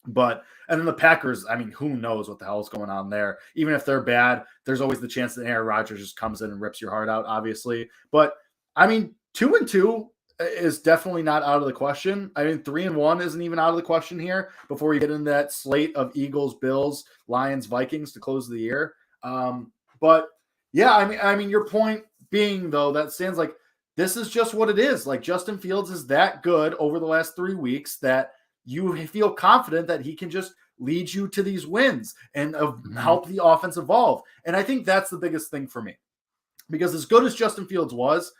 But and then the Packers, I mean, who knows what the hell is going on there? Even if they're bad, there's always the chance that Aaron Rodgers just comes in and rips your heart out, obviously. But I mean, 2-2 is definitely not out of the question. I mean, 3-1 isn't even out of the question here before we get into that slate of Eagles, Bills, Lions, Vikings to close the year. But yeah, I mean, your point being though, that stands like this is just what it is. Like Justin Fields is that good over the last 3 weeks that you feel confident that he can just lead you to these wins and help the offense evolve. And I think that's the biggest thing for me. Because as good as Justin Fields was,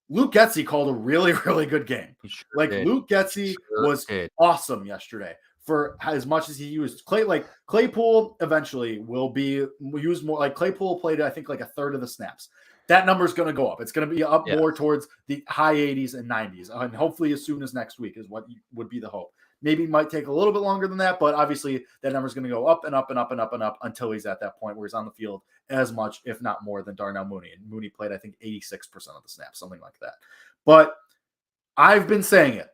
Luke Getsy called a really, really good game. Luke Getsy was awesome yesterday for as much as he used. Claypool eventually will be used more. Like Claypool played, I think, like a third of the snaps. That number is going to go up. It's going to be up more towards the high 80s and 90s. And hopefully as soon as next week is what would be the hope. Maybe might take a little bit longer than that, but obviously that number is going to go up and up and up and up and up until he's at that point where he's on the field as much, if not more, than Darnell Mooney. And Mooney played, I think, 86% of the snaps, something like that. But I've been saying it,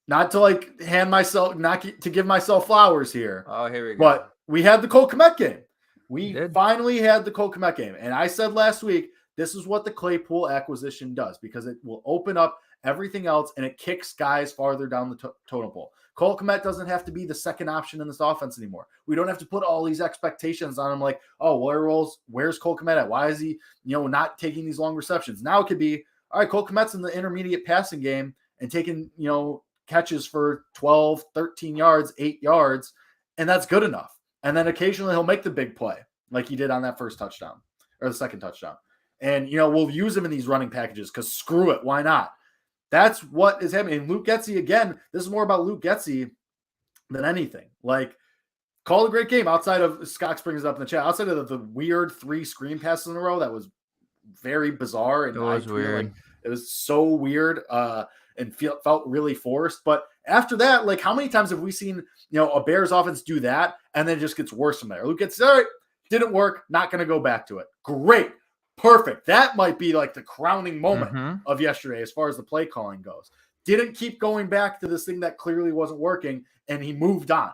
not to like not to give myself flowers here. Oh, here we go. But we had the Cole Kmet game. We finally had the Cole Kmet game. And I said last week, this is what the Claypool acquisition does because it will open up everything else and it kicks guys farther down the totem pole. Cole Kmet doesn't have to be the second option in this offense anymore. We don't have to put all these expectations on him like, oh, where's Cole Kmet at? Why is he, not taking these long receptions? Now it could be, all right, Cole Kmet's in the intermediate passing game and taking, catches for 12, 13 yards, 8 yards, and that's good enough. And then occasionally he'll make the big play like he did on that first touchdown or the second touchdown. And, we'll use him in these running packages because screw it. Why not? That's what is happening. And Luke Getsy, again, this is more about Luke Getsy than anything. Like, call a great game outside of, Scott brings it up in the chat, outside of the weird 3 screen passes in a row. That was very bizarre. And it was weird. Like, it was so weird and felt really forced. But after that, like, how many times have we seen, a Bears offense do that and then it just gets worse from there? Luke Getsy, all right, didn't work, not going to go back to it. Great. Perfect. That might be like the crowning moment of yesterday as far as the play calling goes. Didn't keep going back to this thing that clearly wasn't working, and he moved on.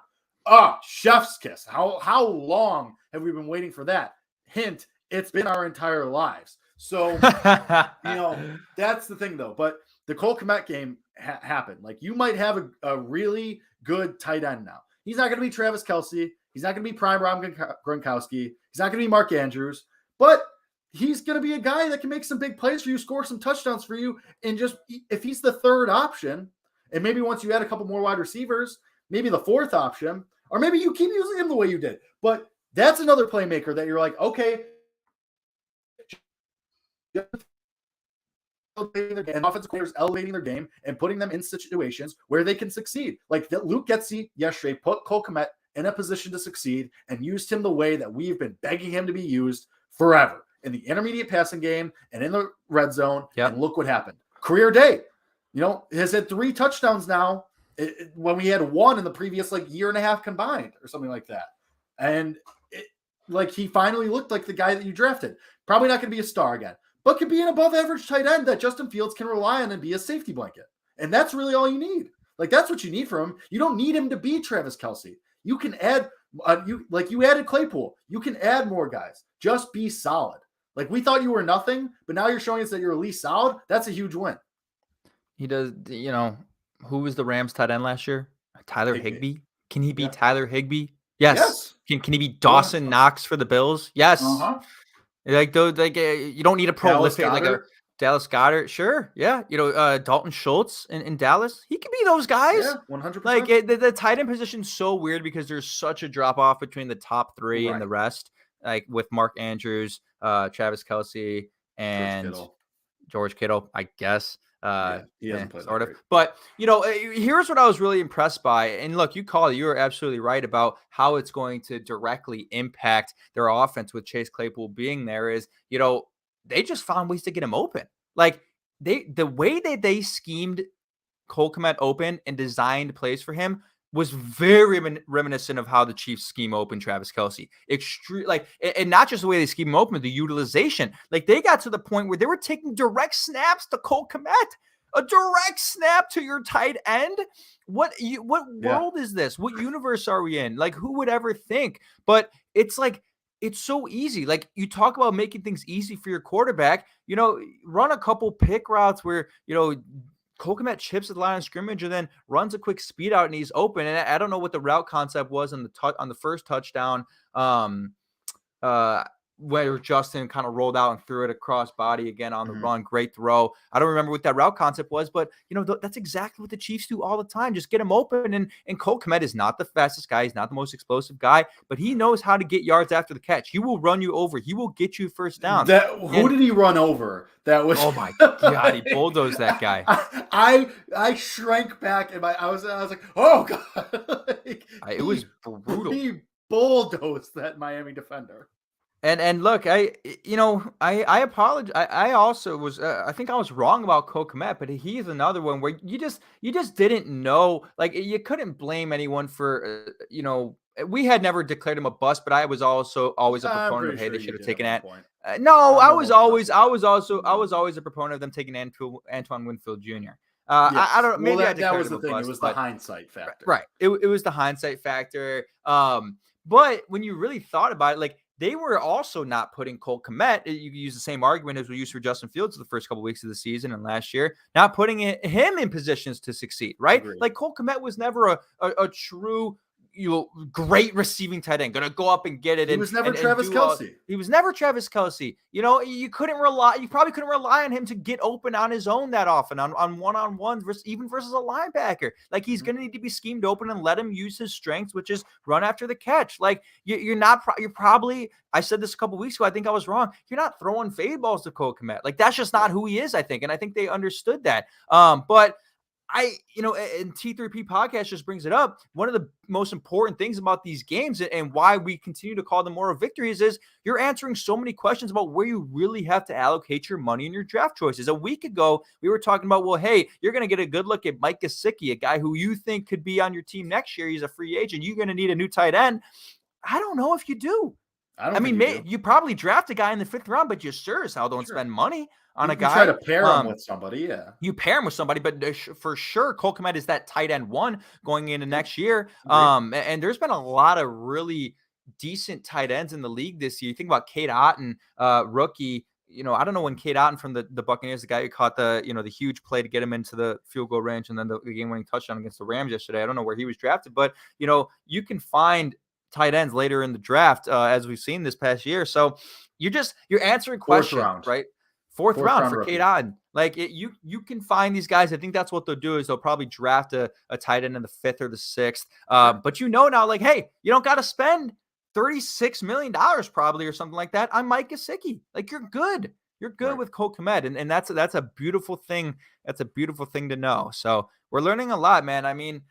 Chef's kiss. How long have we been waiting for that? Hint, it's been our entire lives. So, that's the thing, though. But the Cole Kmet game happened. Like, you might have a really good tight end now. He's not going to be Travis Kelce. He's not going to be Prime Rob Gronkowski. He's not going to be Mark Andrews. But he's going to be a guy that can make some big plays for you, score some touchdowns for you. And just if he's the third option, and maybe once you add a couple more wide receivers, maybe the fourth option, or maybe you keep using him the way you did. But that's another playmaker that you're like, okay, and offensive players elevating their game and putting them in situations where they can succeed. Like that Luke Getsy yesterday put Cole Kmet in a position to succeed and used him the way that we've been begging him to be used forever. In the intermediate passing game and in the red zone. And look what happened. Career day. Has had 3 touchdowns now when we had 1 in the previous year and a half combined or something like that. And he finally looked like the guy that you drafted. Probably not going to be a star again, but could be an above average tight end that Justin Fields can rely on and be a safety blanket. And that's really all you need. That's what you need from him. You don't need him to be Travis Kelce. You can add, you added Claypool. You can add more guys. Just be solid. We thought you were nothing, but now you're showing us that you're at least solid. That's a huge win. He does, who was the Rams tight end last year? Tyler Higbee. Can he be Tyler Higbee? Yes. Can he be Dawson Knox for the Bills? Yes. You don't need a prolific like a Dallas Goedert. Sure. Yeah. Dalton Schultz in Dallas. He can be those guys. Yeah, 100%. The tight end position is so weird because there's such a drop off between the top 3 and the rest. With Mark Andrews, Travis Kelce, and George Kittle, I guess. He hasn't played sort of. But, here's what I was really impressed by. And look, you were absolutely right about how it's going to directly impact their offense with Chase Claypool being there is, they just found ways to get him open. The way that they schemed Cole Kmet open and designed plays for him was very reminiscent of how the Chiefs scheme open Travis Kelce. And not just the way they scheme him open, the utilization. They got to the point where they were taking direct snaps to Cole Kmet. A direct snap to your tight end? What world is this? What universe are we in? Like, who would ever think? But it's like, it's so easy. Like, you talk about making things easy for your quarterback, run a couple pick routes where, Cole Kmet chips at the line of scrimmage and then runs a quick speed out and he's open. And I don't know what the route concept was on the first touchdown. Where Justin kind of rolled out and threw it across body again on the run. Great throw. I don't remember what that route concept was, but that's exactly what the Chiefs do all the time. Just get him open. And Cole Kmet is not the fastest guy. He's not the most explosive guy, but he knows how to get yards after the catch. He will run you over. He will get you first down. Who did he run over? That was, oh my God, he bulldozed that guy. I shrank back and I was like, oh God. It was brutal. He bulldozed that Miami defender. And look, I apologize. I also was, I think I was wrong about Cole Kmet, but he's another one where you just didn't know. Like, you couldn't blame anyone for, we had never declared him a bust, but I was also always a proponent of, hey, they should have taken it. No, I was always a proponent of them taking Antoine Winfield Jr. Yes. I don't know. Maybe that was the thing. It was the hindsight factor. Right. It was the hindsight factor. But when you really thought about it, like, they were also not putting Cole Kmet. You can use the same argument as we used for Justin Fields the first couple of weeks of the season and last year, not putting him in positions to succeed, right? Agreed. Like, Cole Kmet was never a true, great receiving tight end, gonna go up and get it. He was never Travis Kelce. He was never Travis Kelce. You probably couldn't rely on him to get open on his own that often on one-on-ones versus a linebacker. Like, he's gonna need to be schemed open and let him use his strengths, which is run after the catch. Like, you're probably, I said this a couple weeks ago, I think I was wrong. You're not throwing fade balls to Cole Kmet. Like, that's just not who he is, I think. And I think they understood that. But and T3P podcast just brings it up. One of the most important things about these games and why we continue to call them moral victories is you're answering so many questions about where you really have to allocate your money and your draft choices. A week ago, we were talking about, well, hey, you're going to get a good look at Mike Gesicki, a guy who you think could be on your team next year. He's a free agent. You're going to need a new tight end. I don't know if you do. I mean, you probably draft a guy in the 5th round, but you sure as hell don't spend money on a guy. Try to pair him with somebody, yeah. You pair him with somebody, but for sure, Cole Kmet is that tight end 1 going into next year. And there's been a lot of really decent tight ends in the league this year. You think about Cade Otton, rookie. I don't know when Cade Otton from the Buccaneers, the guy who caught the huge play to get him into the field goal range and then the game-winning touchdown against the Rams yesterday. I don't know where he was drafted, but you can find tight ends later in the draft, as we've seen this past year. So you're answering questions, right? Fourth round for Cade Otton. Like, you can find these guys. I think that's what they'll do is they'll probably draft a tight end in the 5th or the 6th. But now, like, hey, you don't got to spend $36 million probably or something like that on Mike Gesicki. Like, you're good. You're good with Cole Kmet. And that's a beautiful thing. That's a beautiful thing to know. So we're learning a lot, man. I mean,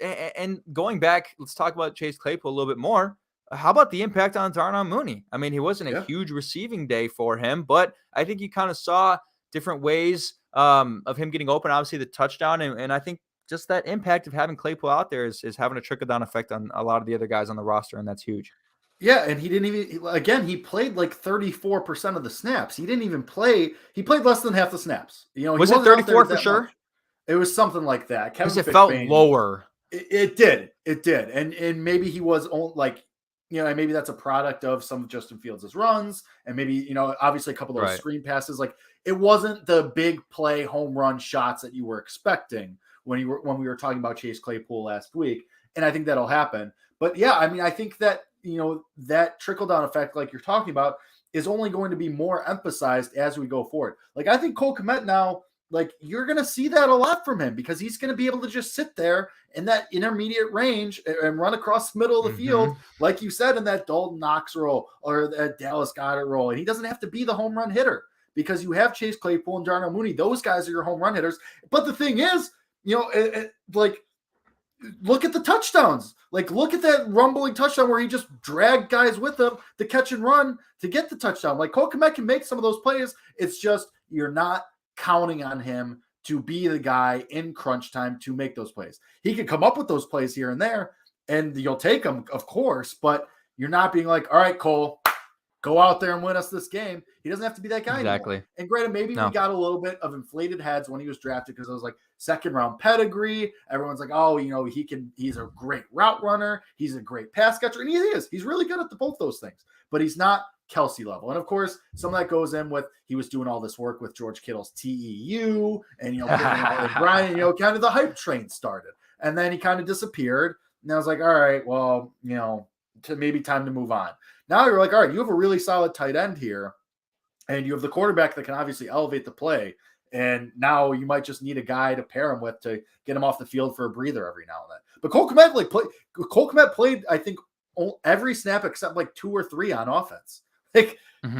and going back, let's talk about Chase Claypool a little bit more. How about the impact on Darnell Mooney? I mean, he wasn't a huge receiving day for him, but I think you kind of saw different ways of him getting open. Obviously, the touchdown, and I think just that impact of having Claypool out there is having a trickle-down effect on a lot of the other guys on the roster, and that's huge. Yeah, and he didn't even, again, he played like 34% of the snaps. He didn't even play. He played less than half the snaps. Was it 34 for sure? Much. It was something like that. Because it felt lower. It did. And maybe he was like, maybe that's a product of some of Justin Fields' runs, and maybe, obviously a couple of those screen passes. Like, it wasn't the big play home run shots that you were expecting when we were talking about Chase Claypool last week. And I think that'll happen. But yeah, I mean, I think that, that trickle down effect, like you're talking about, is only going to be more emphasized as we go forward. Like, I think Cole Kmet now, like, you're going to see that a lot from him because he's going to be able to just sit there in that intermediate range and run across the middle of the field, like you said, in that Dalton Knox role or that Dallas Goedert role. And he doesn't have to be the home run hitter because you have Chase Claypool and Darnell Mooney. Those guys are your home run hitters. But the thing is, like, look at the touchdowns. Like, look at that rumbling touchdown where he just dragged guys with him to catch and run to get the touchdown. Like, Cole Kmet can make some of those plays. It's just you're not counting on him to be the guy in crunch time to make those plays. He can come up with those plays here and there, and you'll take them, of course, but you're not being like, all right, Cole, go out there and win us this game. He doesn't have to be that guy Exactly. anymore. And granted, maybe we got a little bit of inflated heads when he was drafted because it was like second round pedigree. Everyone's like, oh, he's a great route runner. He's a great pass catcher. And he is. He's really good at both those things. But he's not Kelsey level. And of course, some of that goes in with he was doing all this work with George Kittle's TEU and, Brian, kind of the hype train started. And then he kind of disappeared. And I was like, all right, well, maybe time to move on. Now you're like, all right, you have a really solid tight end here, and you have the quarterback that can obviously elevate the play. And now you might just need a guy to pair him with to get him off the field for a breather every now and then. But Cole Kmet played, I think, every snap except like 2 or 3 on offense. Like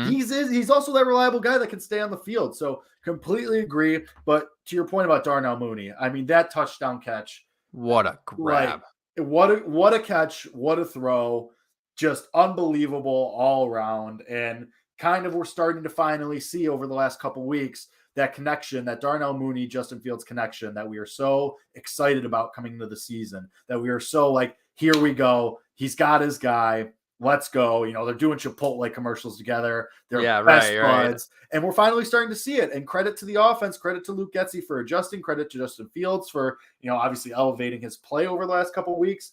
he's also that reliable guy that can stay on the field. So completely agree. But to your point about Darnell Mooney, I mean, that touchdown catch. What a grab. What a catch. What a throw. Just unbelievable all around. And kind of we're starting to finally see over the last couple of weeks that connection, that Darnell Mooney, Justin Fields connection that we are so excited about coming into the season, that we are so like, here we go. He's got his guy. Let's go. They're doing Chipotle commercials together. They're best buds. Right. And we're finally starting to see it. And credit to the offense, credit to Luke Getsy for adjusting, credit to Justin Fields for, obviously elevating his play over the last couple of weeks.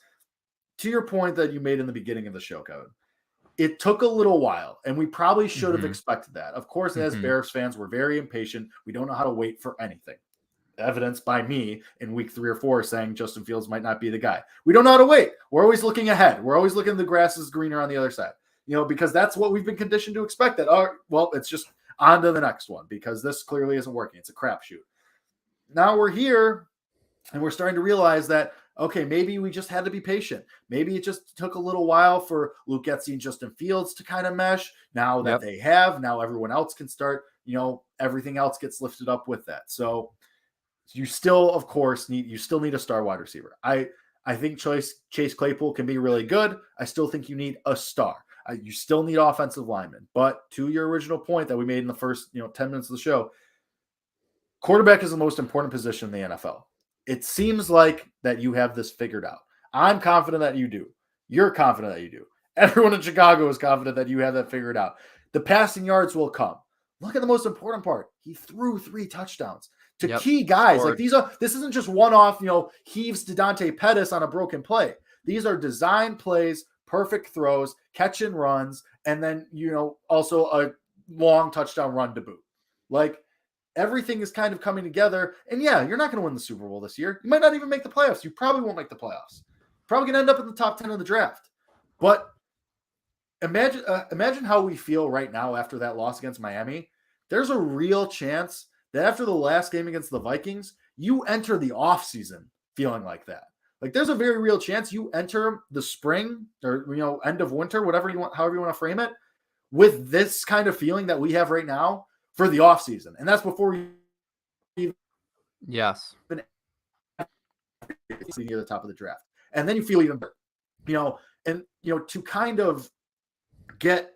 To your point that you made in the beginning of the show, Kevin, it took a little while, and we probably should have expected that. Of course, as Bears fans, we're very impatient. We don't know how to wait for anything. Evidenced by me in week 3 or 4 saying Justin Fields might not be the guy. We don't know how to wait. We're always looking ahead. We're always looking the grass is greener on the other side, because that's what we've been conditioned to expect. That, it's just on to the next one because this clearly isn't working. It's a crapshoot. Now we're here, and we're starting to realize that, okay, maybe we just had to be patient. Maybe it just took a little while for Luke Getsy and Justin Fields to kind of mesh. Now that they have, now everyone else can start, everything else gets lifted up with that. So you still, of course, need a star wide receiver. I think Chase Claypool can be really good. I still think you need a star. You still need offensive linemen. But to your original point that we made in the first 10 minutes of the show, quarterback is the most important position in the NFL. It seems like that you have this figured out. I'm confident that you do. You're confident that you do. Everyone in Chicago is confident that you have that figured out. The passing yards will come. Look at the most important part. He threw 3 touchdowns to key guys. Like this isn't just one-off, heaves to Dante Pettis on a broken play. These are design plays, perfect throws, catch and runs, and then, also a long touchdown run to boot. Like, everything is kind of coming together. And yeah, you're not going to win the Super Bowl this year. You might not even make the playoffs. You probably won't make the playoffs. Probably going to end up in the top 10 of the draft. But imagine how we feel right now after that loss against Miami. There's a real chance that after the last game against the Vikings, you enter the offseason feeling like that. Like, there's a very real chance you enter the spring or, end of winter, whatever you want, however you want to frame it, with this kind of feeling that we have right now for the offseason. And that's before you even near the top of the draft. And then you feel even better, to kind of get,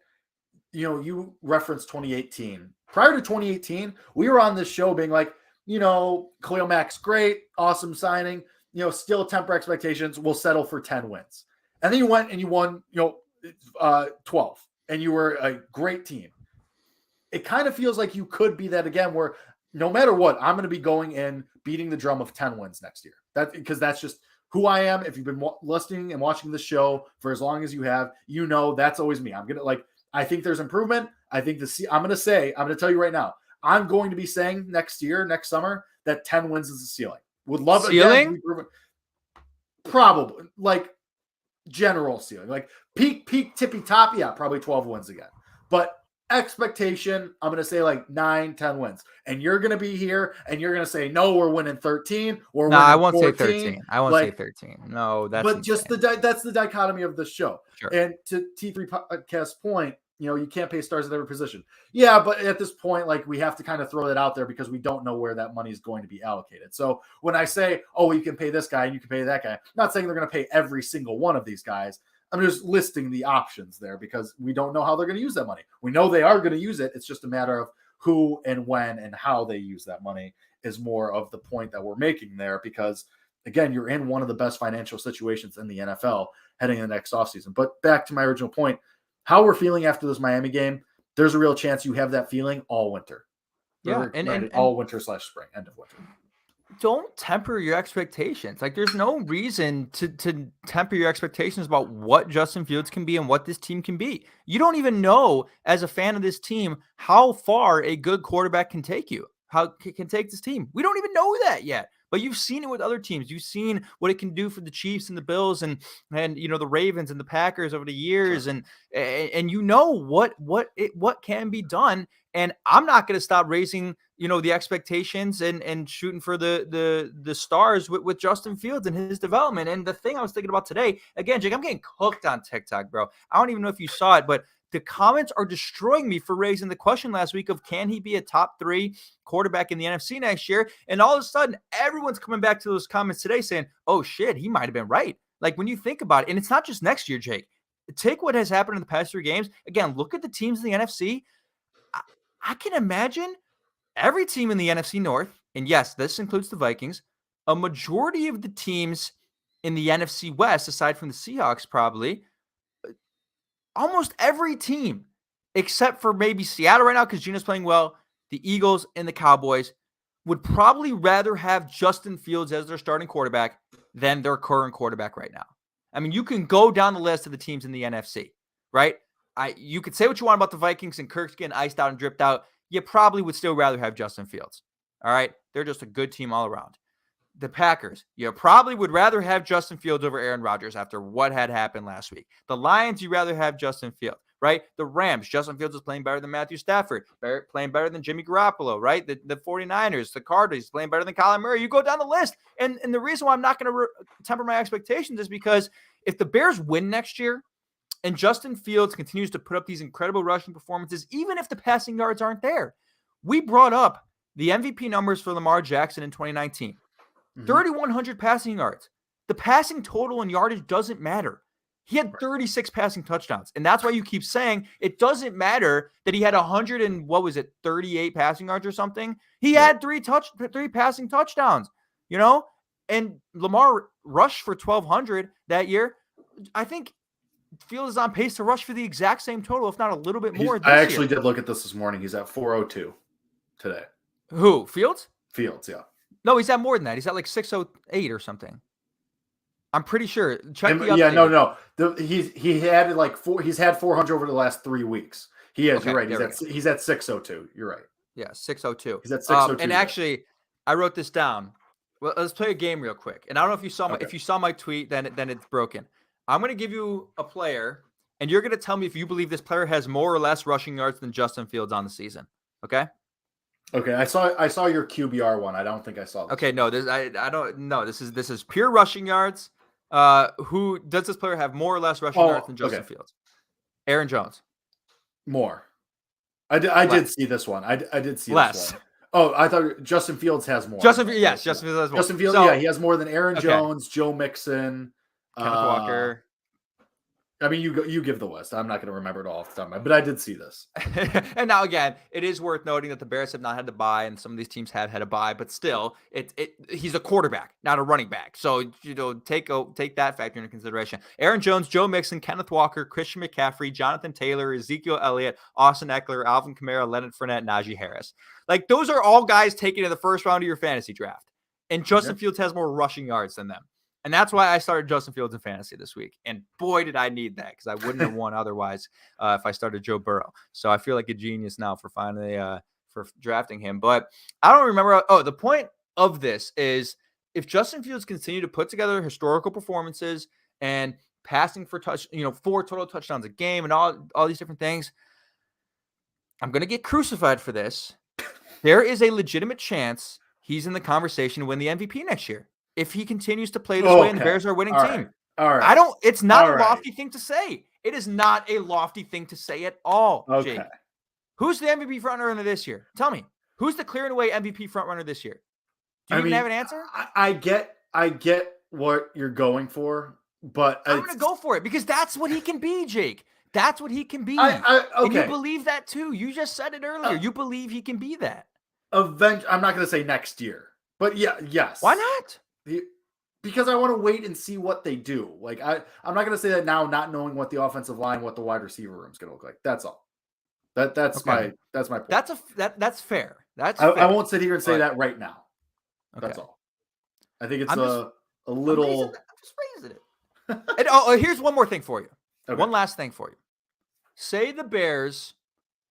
you referenced 2018. Prior to 2018, we were on this show being like, Khalil Mack's great, awesome signing, still temper expectations. We'll settle for 10 wins. And then you went and you won, 12, and you were a great team. It kind of feels like you could be that again, where no matter what, I'm going to be going in beating the drum of 10 wins next year. Because that's just who I am. If you've been listening and watching the show for as long as you have, that's always me. I'm going to I think there's improvement. I think I'm going to tell you right now, I'm going to be saying next summer, that 10 wins is the ceiling. Would love it. Ceiling? Probably like general ceiling, like peak tippy top. Yeah, probably 12 wins again. But expectation, I'm going to say like 9-10 wins. And you're going to be here and you're going to say, no, we're winning 13. Or no, I won't 14. Say 13. I won't say 13. No, that's but insane. Just that's the dichotomy of the show. Sure. And to T3 Podcast's point, you can't pay stars at every position. Yeah, but at this point, we have to kind of throw that out there because we don't know where that money is going to be allocated. So when I say, you can pay this guy and you can pay that guy, I'm not saying they're going to pay every single one of these guys. I'm just listing the options there because we don't know how they're going to use that money. We know they are going to use it. It's just a matter of who and when and how they use that money is more of the point that we're making there because, again, you're in one of the best financial situations in the NFL heading into the next offseason. But back to my original point, how we're feeling after this Miami game, there's a real chance you have that feeling all winter. Yeah, and all winter / spring, end of winter. Don't temper your expectations. Like, there's no reason to temper your expectations about what Justin Fields can be and what this team can be. You don't even know, as a fan of this team, how far a good quarterback can take you, how it can take this team. We don't even know that yet. But you've seen it with other teams. You've seen what it can do for the Chiefs and the Bills and the Ravens and the Packers over the years, Sure. and you know what can be done. And I'm not going to stop raising the expectations and shooting for the stars with Justin Fields and his development. And the thing I was thinking about today, again, Jake, I'm getting cooked on TikTok, bro. I don't even know if you saw it, but the comments are destroying me for raising the question last week of, can he be a top 3 quarterback in the NFC next year? And all of a sudden, everyone's coming back to those comments today saying, oh shit, he might have been right. Like, when you think about it, and it's not just next year, Jake. Take what has happened in the past 3 games. Again, look at the teams in the NFC. I can imagine every team in the NFC North, and yes, this includes the Vikings, a majority of the teams in the NFC West, aside from the Seahawks probably, almost every team, except for maybe Seattle right now because Gino's playing well, the Eagles and the Cowboys, would probably rather have Justin Fields as their starting quarterback than their current quarterback right now. I mean, you can go down the list of the teams in the NFC, right? You could say what you want about the Vikings and Kirk's getting iced out and dripped out. You probably would still rather have Justin Fields. All right? They're just a good team all around. The Packers, you probably would rather have Justin Fields over Aaron Rodgers after what had happened last week. The Lions, you'd rather have Justin Fields, right? The Rams, Justin Fields is playing better than Matthew Stafford, playing better than Jimmy Garoppolo, right? The 49ers, the Cardinals, playing better than Kyler Murray. You go down the list. And the reason why I'm not going to temper my expectations is because if the Bears win next year and Justin Fields continues to put up these incredible rushing performances, even if the passing yards aren't there, we brought up the MVP numbers for Lamar Jackson in 2019. 3,100 passing yards. The passing total and yardage doesn't matter. He had 36 passing touchdowns. And that's why you keep saying it doesn't matter that he had 38 passing yards or something. He had three passing touchdowns, and Lamar rushed for 1,200 that year. I think Fields is on pace to rush for the exact same total, if not a little bit more. I actually did look at this morning. He's at 402 today. Who? Fields? Fields, yeah. No, he's at more than that. He's at like 608 or something. I'm pretty sure. Check the update. No. He had he's had 400 over the last 3 weeks. He has. Okay, you're right. He's at 602. You're right. Yeah, 602. He's at 602. And actually, I wrote this down. Well, let's play a game real quick. And I don't know if you saw if you saw my tweet, then it's broken. I'm going to give you a player, and you're going to tell me if you believe this player has more or less rushing yards than Justin Fields on the season. Okay. Okay, I saw your QBR one. I don't think I saw this. Okay, no, I don't know. This is pure rushing yards. Who does this player have more or less rushing yards than Justin Fields? Aaron Jones. More. I did see this one. I did see less. This one. Oh, I thought Justin Fields has more. Justin Fields has more. Justin Fields, he has more than Aaron Jones, Joe Mixon, Kenneth Walker. I mean, you give the list. I'm not going to remember it all off the top of my head, but I did see this. And now, again, it is worth noting that the Bears have not had to buy, and some of these teams have had to buy, but still, he's a quarterback, not a running back. So, take that factor into consideration. Aaron Jones, Joe Mixon, Kenneth Walker, Christian McCaffrey, Jonathan Taylor, Ezekiel Elliott, Austin Eckler, Alvin Kamara, Leonard Fournette, Najee Harris. Like, those are all guys taken in the first round of your fantasy draft. And Justin Fields has more rushing yards than them. And that's why I started Justin Fields in fantasy this week. And boy, did I need that, because I wouldn't have won otherwise if I started Joe Burrow. So I feel like a genius now for finally for drafting him. But I don't remember. The point of this is if Justin Fields continue to put together historical performances and passing for 4 total touchdowns a game and all these different things, I'm going to get crucified for this. There is a legitimate chance he's in the conversation to win the MVP next year. If he continues to play this way and the Bears are a winning team. All right. It's not a lofty thing to say. It is not a lofty thing to say at all, okay. Jake. Who's the MVP frontrunner this year? Tell me. Who's the clear and away MVP frontrunner this year? Do you even have an answer? I get what you're going for, but I'm going to go for it because that's what he can be, Jake. That's what he can be. Okay. And you believe that too. You just said it earlier. You believe he can be that. I'm not going to say next year, but yes. Why not? because I want to wait and see what they do. Like I'm not going to say that now, not knowing what the offensive line, what the wide receiver room is going to look like. That's all. That's my point. That's fair. I won't sit here and say that right now. Okay. That's all. I think it's a little. I'm just raising it. And here's one more thing for you. Okay. One last thing for you. Say the Bears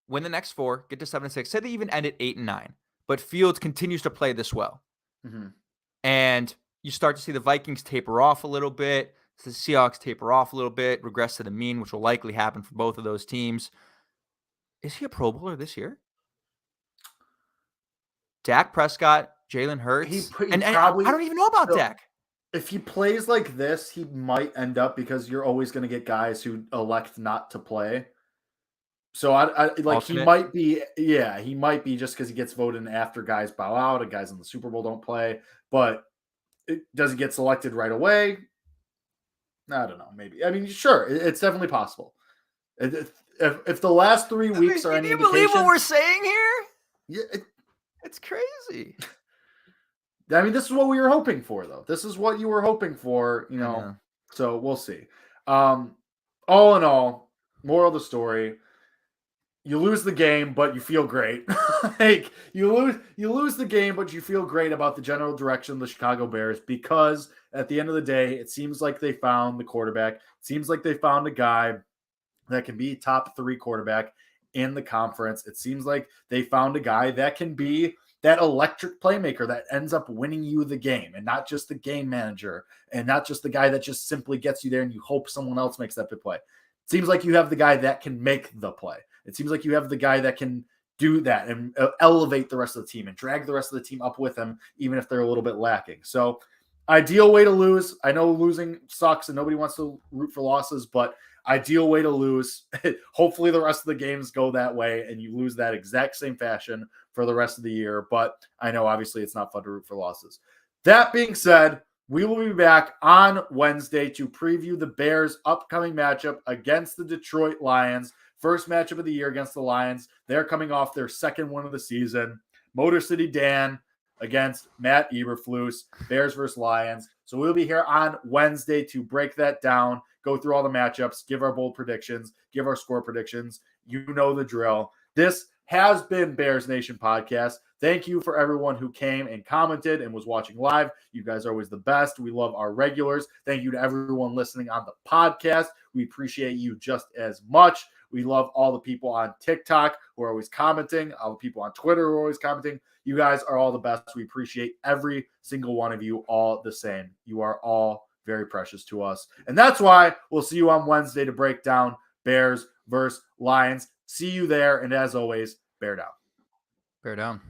win the next 4, get to 7-6. Say they even end at 8-9, but Fields continues to play this well, and you start to see the Vikings taper off a little bit. The Seahawks taper off a little bit, regress to the mean, which will likely happen for both of those teams. Is he a Pro Bowler this year? Dak Prescott, Jalen Hurts, and probably, I don't even know about Dak. If he plays like this, he might end up, because you're always going to get guys who elect not to play. So I like alternate. He might be just because he gets voted in after guys bow out and guys in the Super Bowl don't play. But does he get selected right away? I don't know. Maybe. I mean, sure, it's definitely possible. If the last 3 weeks are any indication, believe what we're saying here? Yeah, it's crazy. I mean, this is what we were hoping for, though. This is what you were hoping for, So we'll see. All in all, moral of the story: you lose the game, but you feel great. Like you lose the game, but you feel great about the general direction of the Chicago Bears, because at the end of the day, it seems like they found the quarterback. It seems like they found a guy that can be top 3 quarterback in the conference. It seems like they found a guy that can be that electric playmaker that ends up winning you the game, and not just the game manager, and not just the guy that just simply gets you there and you hope someone else makes that big play. It seems like you have the guy that can make the play. It seems like you have the guy that can do that and elevate the rest of the team and drag the rest of the team up with them, even if they're a little bit lacking. So ideal way to lose. I know losing sucks and nobody wants to root for losses, but ideal way to lose. Hopefully the rest of the games go that way and you lose that exact same fashion for the rest of the year. But I know obviously it's not fun to root for losses. That being said, we will be back on Wednesday to preview the Bears' upcoming matchup against the Detroit Lions. First matchup of the year against the Lions. They're coming off their second win of the season. Motor City Dan against Matt Eberflus. Bears versus Lions. So we'll be here on Wednesday to break that down, go through all the matchups, give our bold predictions, give our score predictions. You know the drill. This has been Bears Nation Podcast. Thank you for everyone who came and commented and was watching live. You guys are always the best. We love our regulars. Thank you to everyone listening on the podcast. We appreciate you just as much. We love all the people on TikTok who are always commenting, all the people on Twitter who are always commenting. You guys are all the best. We appreciate every single one of you all the same. You are all very precious to us. And that's why we'll see you on Wednesday to break down Bears versus Lions. See you there. And as always, bear down. Bear down.